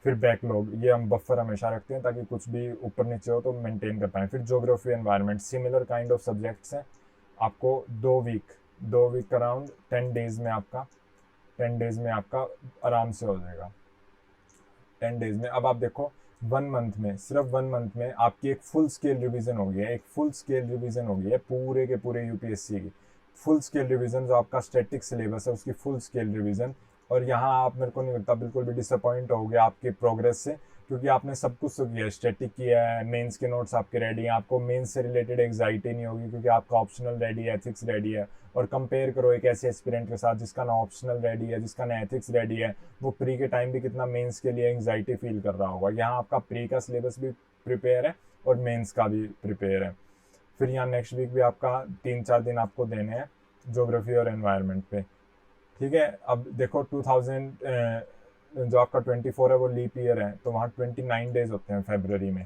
S1: फिर बैकलॉग, ये हम बफर हमेशा रखते हैं ताकि कुछ भी ऊपर नीचे हो तो मेंटेन कर पाएँ। फिर geography environment, similar kind of subjects हैं। आपको 2 वीक अराउंड 10 डेज में आपका आराम से हो जाएगा। 10 डेज में अब आप देखो, 1 मंथ में, सिर्फ 1 मंथ में आपकी एक फुल स्केल रिवीजन हो गई है, पूरे के पूरे UPSC की फुल स्केल रिवीजन, जो आपका स्टैटिक सिलेबस है उसकी फुल स्केल रिवीजन। और यहाँ आप, मेरे को नहीं लगता बिल्कुल भी डिसअपॉइंट हो गया आपके प्रोग्रेस से, क्योंकि आपने सब कुछ तो किया है, स्टैटिक किया है, मेंस के नोट्स आपके रेडी हैं, आपको मेंस से रिलेटेड एंग्जाइटी नहीं होगी, क्योंकि आपका ऑप्शनल रेडी है, एथिक्स रेडी है। और कंपेयर करो एक ऐसे एस्पिरेंट के साथ जिसका ना ऑप्शनल रेडी है, जिसका ना एथिक्स रेडी है, वो प्री के टाइम भी कितना मेंस के लिए एंग्जाइटी फील कर रहा होगा। यहाँ आपका प्री का सिलेबस भी प्रिपेयर है और मेंस का भी प्रिपेयर है। फिर यहाँ नेक्स्ट वीक भी आपका 3-4 दिन आपको देने हैं ज्योग्राफी और एनवायरनमेंट पे, ठीक है। अब देखो 2000 जो आपका 24 है वो लीप ईयर है, तो वहाँ 29 डेज होते हैं फरवरी में,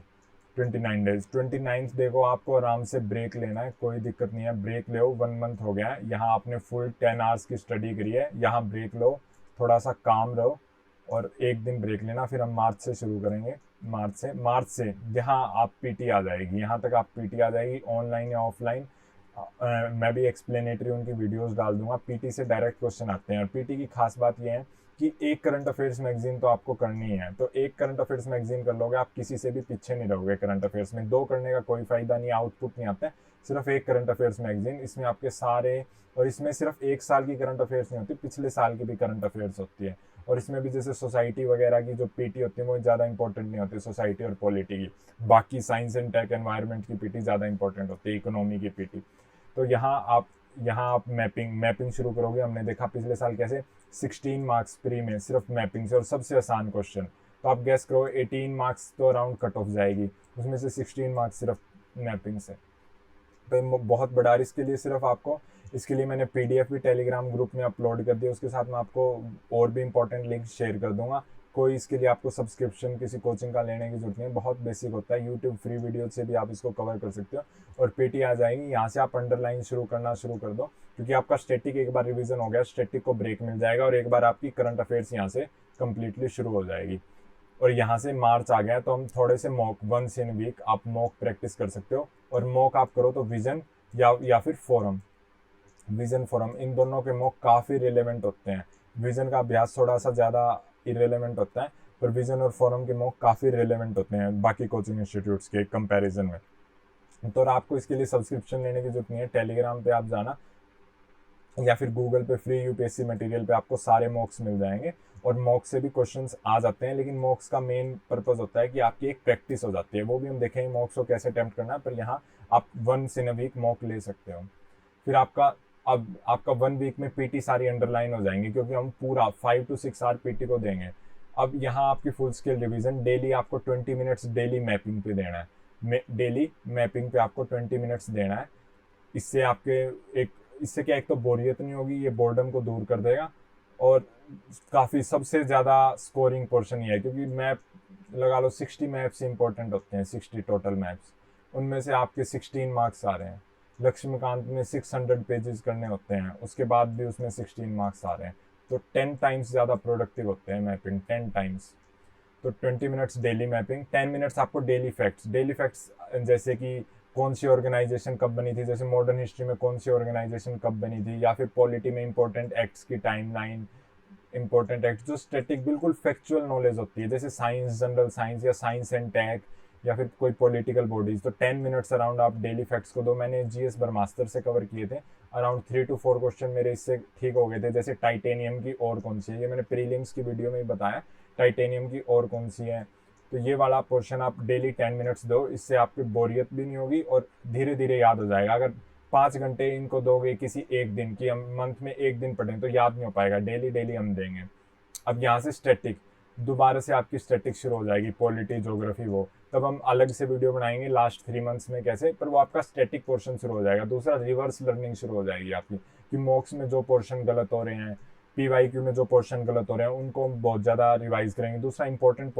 S1: 29 डेज। 29th डे को आपको आराम से ब्रेक लेना है, कोई दिक्कत नहीं है, ब्रेक लो। 1 मंथ हो गया है, यहाँ आपने फुल 10 आवर्स की स्टडी करी है, यहाँ ब्रेक लो, थोड़ा सा काम रहो और 1 दिन ब्रेक लेना। फिर हम मार्च से शुरू करेंगे। मार्च से यहाँ आप PT आ जाएगी, यहाँ तक आप PT आ जाएगी, ऑनलाइन या ऑफलाइन। मैं भी एक्सप्लेनेटरी उनकी वीडियोस डाल दूंगा। PT से डायरेक्ट क्वेश्चन आते हैं, और PT की खास बात यह है कि एक करंट अफेयर्स मैगजीन तो आपको करनी है, तो एक करंट अफेयर्स मैगजीन कर लोगे, आप किसी से भी पीछे नहीं रहोगे करंट अफेयर्स में। 2 करने का कोई फायदा नहीं, आउटपुट नहीं आता है, सिर्फ एक करंट अफेयर्स मैगजीन। इसमें आपके सारे, और इसमें सिर्फ 1 साल की करंट अफेयर्स नहीं होती, पिछले साल की भी करंट अफेयर्स होती है। और इसमें भी जैसे सोसाइटी वगैरह की जो PT होती है वो ज़्यादा इंपॉर्टेंट नहीं होती, सोसाइटी और पॉलिटी की। बाकी साइंस एंड टेक एनवायरनमेंट की PT ज़्यादा इंपॉर्टेंट होती है, इकोनॉमी की PT। तो यहाँ आप मैपिंग शुरू करोगे। हमने देखा पिछले साल कैसे 16 मार्क्स प्री में सिर्फ मैपिंग से, और सबसे आसान क्वेश्चन। तो आप गैस करो 18 मार्क्स तो अराउंड कट ऑफ जाएगी, उसमें से 16 मार्क्स सिर्फ मैपिंग से। तो बहुत बड़ा, इसके लिए सिर्फ आपको, इसके लिए मैंने PDF भी टेलीग्राम ग्रुप में अपलोड कर दिया, उसके साथ मैं आपको और भी इंपॉर्टेंट लिंक शेयर कर दूंगा। कोई इसके लिए आपको सब्सक्रिप्शन किसी कोचिंग का लेने की जरूरत नहीं है, बहुत बेसिक होता है, यूट्यूब फ्री वीडियो से भी आप इसको कवर कर सकते हो। और PT आ जाएगी, यहाँ से आप अंडरलाइन शुरू कर दो, क्योंकि आपका स्टैटिक एक बार रिवीजन हो गया, स्टैटिक को ब्रेक मिल जाएगा, और एक बार आपकी करंट अफेयर्स यहाँ से कंप्लीटली शुरू हो जाएगी। और यहाँ से मार्च आ गया, तो हम थोड़े से मॉक, 1 इन वीक आप मॉक प्रैक्टिस कर सकते हो। और मॉक आप करो तो विजन या फिर फोरम, विजन फोरम, इन दोनों के मॉक काफ़ी रिलेवेंट होते हैं। विजन का अभ्यास थोड़ा सा ज़्यादा इरेलीवेंट होता है, पर विजन और फोरम के मॉक काफ़ी रिलेवेंट होते हैं बाकी कोचिंग इंस्टीट्यूट्स के कंपैरिजन में। तो आपको इसके लिए सब्सक्रिप्शन लेने की जरूरत नहीं है, टेलीग्राम पे आप जाना या फिर गूगल पे फ्री यूपीएससी मटेरियल पे आपको सारे मॉक्स मिल जाएंगे, और मॉक से भी क्वेश्चंस आ जाते हैं। लेकिन मॉक्स का मेन पर्पस होता है कि आपकी एक प्रैक्टिस हो जाती है, वो भी हम देखेंगे मॉक्स को कैसे अटेम्प्ट करना है, पर यहाँ आप once in a week mock ले सकते हो। फिर अब आपका 1 वीक में पीटी सारी अंडरलाइन हो जाएंगी, क्योंकि हम पूरा 5 to 6 आवर पीटी को देंगे। अब यहाँ आपकी फुल स्केल रिवीजन, डेली आपको 20 मिनट्स डेली मैपिंग पे देना है, डेली मैपिंग पे आपको 20 मिनट्स देना है। इससे आपके एक इससे क्या, एक तो बोरियत नहीं होगी, ये बोर्डम को दूर कर देगा, और काफ़ी सबसे ज़्यादा स्कोरिंग पोर्शन ये है, क्योंकि मैप लगा लो 60 मैप्स इंपॉर्टेंट होते हैं, 60 टोटल मैप्स, उनमें से आपके 16 मार्क्स आ रहे हैं। लक्ष्मीकांत में 600 पेजेस करने होते हैं, उसके बाद भी उसमें 16 मार्क्स आ रहे हैं, तो 10 टाइम्स ज़्यादा प्रोडक्टिव होते हैं मैपिंग, 10 टाइम्स। तो 20 मिनट्स डेली मैपिंग, 10 मिनट्स आपको डेली फैक्ट्स जैसे कि कौन सी ऑर्गेनाइजेशन कब बनी थी, जैसे मॉडर्न हिस्ट्री में कौन सी ऑर्गेनाइजेशन कब बनी थी, या फिर पॉलिटी में इंपॉर्टेंट एक्ट्स की टाइमलाइन, इंपॉर्टेंट एक्ट जो स्टैटिक बिल्कुल फैक्चुअल नॉलेज होती है, जैसे साइंस, जनरल साइंस या साइंस एंड टेक, या फिर कोई पॉलिटिकल बॉडीज। तो 10 मिनट्स अराउंड आप डेली फैक्ट्स को दो। मैंने जीएस ब्रह्मास्त्र से कवर किए थे, अराउंड 3 to 4 क्वेश्चन मेरे इससे ठीक हो गए थे। जैसे टाइटेनियम की और कौन सी है, ये मैंने प्रीलिम्स की वीडियो में ही बताया, टाइटेनियम की और कौन सी है। तो ये वाला पोर्शन आप डेली 10 मिनट्स दो, इससे आपकी बोरियत भी नहीं होगी और धीरे धीरे याद हो जाएगा। अगर 5 घंटे इनको दोगे किसी एक दिन की, हम मंथ में एक दिन पढ़ें तो याद नहीं हो पाएगा, डेली डेली हम देंगे। अब यहाँ से स्टैटिक, दोबारा से आपकी स्टैटिक शुरू हो जाएगी, पॉलिटी, ज्योग्राफी, वो तब हम अलग से वीडियो बनाएंगे लास्ट 3 मंथ्स में कैसे, पर वो आपका स्टैटिक पोर्शन शुरू हो जाएगा। दूसरा, रिवर्स लर्निंग शुरू हो जाएगी आपकी, कि मॉक्स में जो पोर्शन गलत हो रहे हैं, पीवाईक्यू में जो पोर्शन गलत हो रहे हैं, उनको हम बहुत ज़्यादा रिवाइज करेंगे। दूसरा, इंपॉर्टेंट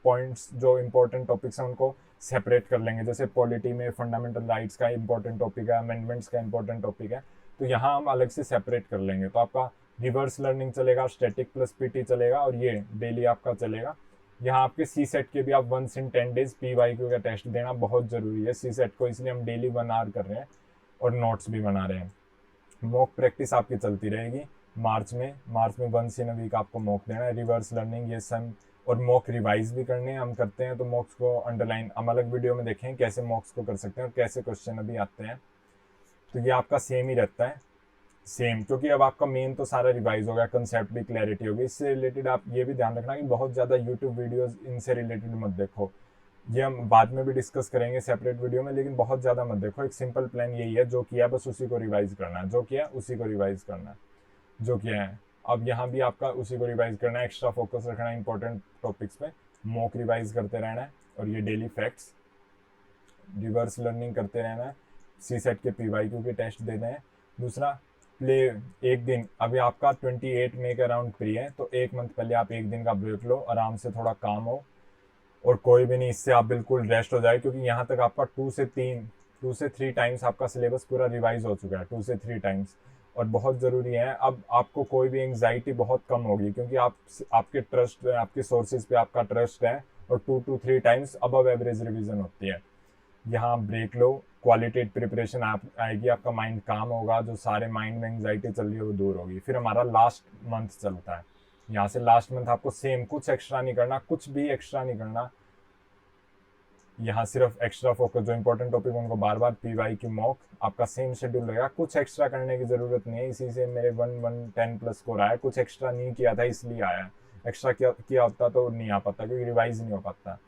S1: पॉइंट्स, जो इंपॉर्टेंट टॉपिक्स हैं उनको सेपरेट कर लेंगे। जैसे पॉलिटी में फंडामेंटल राइट्स का इंपॉर्टेंट टॉपिक है, अमेंडमेंट्स का इंपॉर्टेंट टॉपिक है, तो यहाँ हम अलग से सेपरेट कर लेंगे। तो आपका रिवर्स लर्निंग चलेगा, स्टैटिक प्लस पीटी चलेगा, और ये डेली आपका चलेगा। यहाँ आपके सी सेट के भी आप 1 in 10 days पीवाईक्यू का टेस्ट देना बहुत ज़रूरी है सी सेट को, इसलिए हम डेली 1 hour कर रहे हैं और नोट्स भी बना रहे हैं। मॉक प्रैक्टिस आपकी चलती रहेगी। मार्च में 1 in a week आपको मॉक देना है। रिवर्स लर्निंग ये सब, और मॉक रिवाइज भी करने हैं, हम करते हैं। तो मॉक्स को अंडरलाइन हम अलग वीडियो में देखें कैसे मॉक्स को कर सकते हैं और कैसे क्वेश्चन अभी आते हैं। तो ये आपका सेम ही रहता है, सेम, क्योंकि अब आपका मेन तो सारा रिवाइज हो गया, कंसेप्ट भी क्लैरिटी होगी। इससे रिलेटेड आप ये भी ध्यान रखना कि बहुत ज़्यादा यूट्यूब वीडियोस इनसे रिलेटेड मत देखो, ये हम बाद में भी डिस्कस करेंगे सेपरेट वीडियो में, लेकिन बहुत ज़्यादा मत देखो। एक सिंपल प्लान यही है, जो किया बस उसी को रिवाइज करना है, जो किया उसी को रिवाइज करना है, जो किया है। अब यहाँ भी आपका उसी को रिवाइज करना है, एक्स्ट्रा फोकस रखना है इंपॉर्टेंट टॉपिक्स पे, मॉक रिवाइज करते रहना है, और ये डेली फैक्ट्स, रिवर्स लर्निंग करते रहना है, सी सेट के पीवाईक्यू के टेस्ट देने हैं। दूसरा, प्ले एक दिन, अभी आपका 28 मई के अराउंड फ्री है, तो 1 मंथ पहले आप एक दिन का ब्रेक लो, आराम से थोड़ा काम हो, और कोई भी नहीं, इससे आप बिल्कुल रेस्ट हो जाए, क्योंकि यहाँ तक आपका 2 से 3 टाइम्स आपका सिलेबस पूरा रिवाइज हो चुका है, 2 से 3 टाइम्स, और बहुत ज़रूरी है। अब आपको कोई भी एंग्जाइटी बहुत कम होगी, क्योंकि आपके ट्रस्ट, आपके सोर्सेज पे आपका ट्रस्ट है, और 2 to 3 times above average revision होती है। यहाँ ब्रेक लो, क्वालिटेड प्रिपरेशन आएगी, आपका माइंड काम होगा, जो सारे माइंड में एंग्जाइटी चल रही है वो दूर होगी। फिर हमारा लास्ट मंथ चलता है, यहाँ से लास्ट मंथ आपको सेम, कुछ एक्स्ट्रा नहीं करना, कुछ भी एक्स्ट्रा नहीं करना। यहाँ सिर्फ एक्स्ट्रा फोकस, जो इंपॉर्टेंट टॉपिक उनको बार बार पीवाईक्यू मॉक, आपका सेम शेड्यूल रहेगा, कुछ एक्स्ट्रा करने की जरूरत नहीं है। इसी से मेरे 110+ स्कोर आया, कुछ एक्स्ट्रा नहीं किया था इसलिए आया, एक्स्ट्रा किया होता तो नहीं आ पाता, क्योंकि रिवाइज नहीं हो पाता।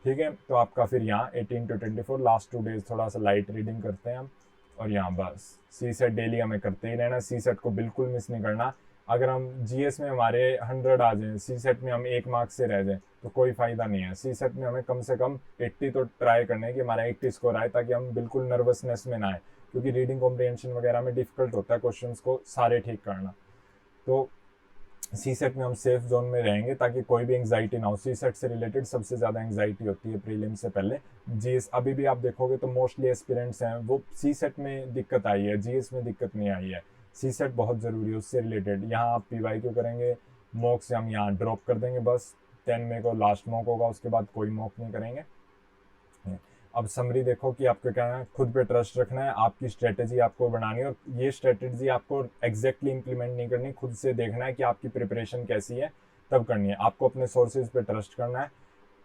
S1: ठीक है, तो आपका फिर यहाँ 18 to 24 लास्ट 2 days थोड़ा सा लाइट रीडिंग करते हैं हम, और यहाँ बस सी सेट डेली हमें करते ही रहना, सी सेट को बिल्कुल मिस नहीं करना। अगर हम जीएस में हमारे 100 आ जाएं, सी सेट में हम 1 मार्क से रह जाएं, तो कोई फ़ायदा नहीं है। सी सेट में हमें कम से कम 80 तो ट्राई करने है कि हमारा 80 स्कोर आए, ताकि हम बिल्कुल नर्वसनेस में ना आए, क्योंकि रीडिंग कॉम्प्रिहेंशन वगैरह में डिफिकल्ट होता है क्वेश्चंस को सारे ठीक करना। तो सी सेट में हम सेफ जोन में रहेंगे, ताकि कोई भी एंग्जाइटी ना हो। सी सेट से रिलेटेड सबसे ज़्यादा एंग्जाइटी होती है प्रीलिम से पहले। जीएस अभी भी आप देखोगे तो मोस्टली एस्पिरेंट्स हैं वो सी सेट में दिक्कत आई है, जीएस में दिक्कत नहीं आई है। सी सेट बहुत ज़रूरी है, उससे रिलेटेड। यहाँ आप पीवाईक्यू करेंगे, मॉक से हम यहाँ ड्रॉप कर देंगे, बस 10 मई को लास्ट मॉक होगा, उसके बाद कोई मॉक नहीं करेंगे। अब समरी देखो कि आपको क्या है, खुद पे ट्रस्ट रखना है, आपकी स्ट्रेटेजी आपको बनानी है, और ये स्ट्रेटेजी आपको एग्जैक्टली इंप्लीमेंट नहीं करनी, खुद से देखना है कि आपकी प्रिपरेशन कैसी है, तब करनी है। आपको अपने सोर्सेज पे ट्रस्ट करना है,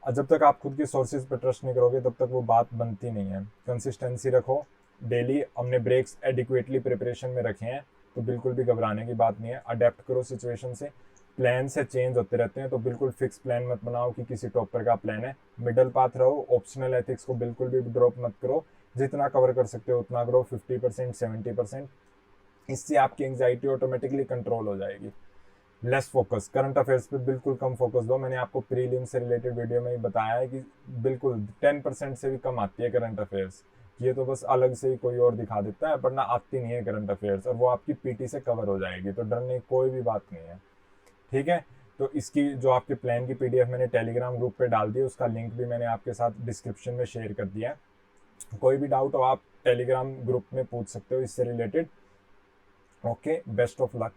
S1: और जब तक आप खुद के सोर्सेज पे ट्रस्ट नहीं करोगे तब तक वो बात बनती नहीं है। कंसिस्टेंसी रखो, डेली हमने ब्रेक्स एडिक्वेटली प्रिपरेशन में रखे हैं, तो बिल्कुल भी घबराने की बात नहीं है। अडेप्ट करो सिचुएशन से, प्लान से चेंज होते रहते हैं, तो बिल्कुल फिक्स प्लान मत बनाओ कि किसी टॉपर का प्लान है। मिडल पाथ रहो, ऑप्शनल एथिक्स को बिल्कुल भी ड्रॉप मत करो, जितना कवर कर सकते हो उतना करो, 50% 70%। इससे आपकी एंग्जाइटी ऑटोमेटिकली कंट्रोल हो जाएगी। लेस फोकस, करंट अफेयर्स पे बिल्कुल कम फोकस दो। मैंने आपको प्रीलिम से रिलेटेड वीडियो में ही बताया है कि बिल्कुल 10% से भी कम आती है करंट अफेयर्स। ये तो बस अलग से ही कोई और दिखा देता है, वरना आती नहीं है करंट अफेयर्स, और वो आपकी पीटी से कवर हो जाएगी, तो डरने की कोई भी बात नहीं है। ठीक है, तो इसकी जो आपके प्लान की पीडीएफ मैंने टेलीग्राम ग्रुप पे डाल दी है, उसका लिंक भी मैंने आपके साथ डिस्क्रिप्शन में शेयर कर दिया है। कोई भी डाउट हो आप टेलीग्राम ग्रुप में पूछ सकते हो इससे related. Okay, best of luck.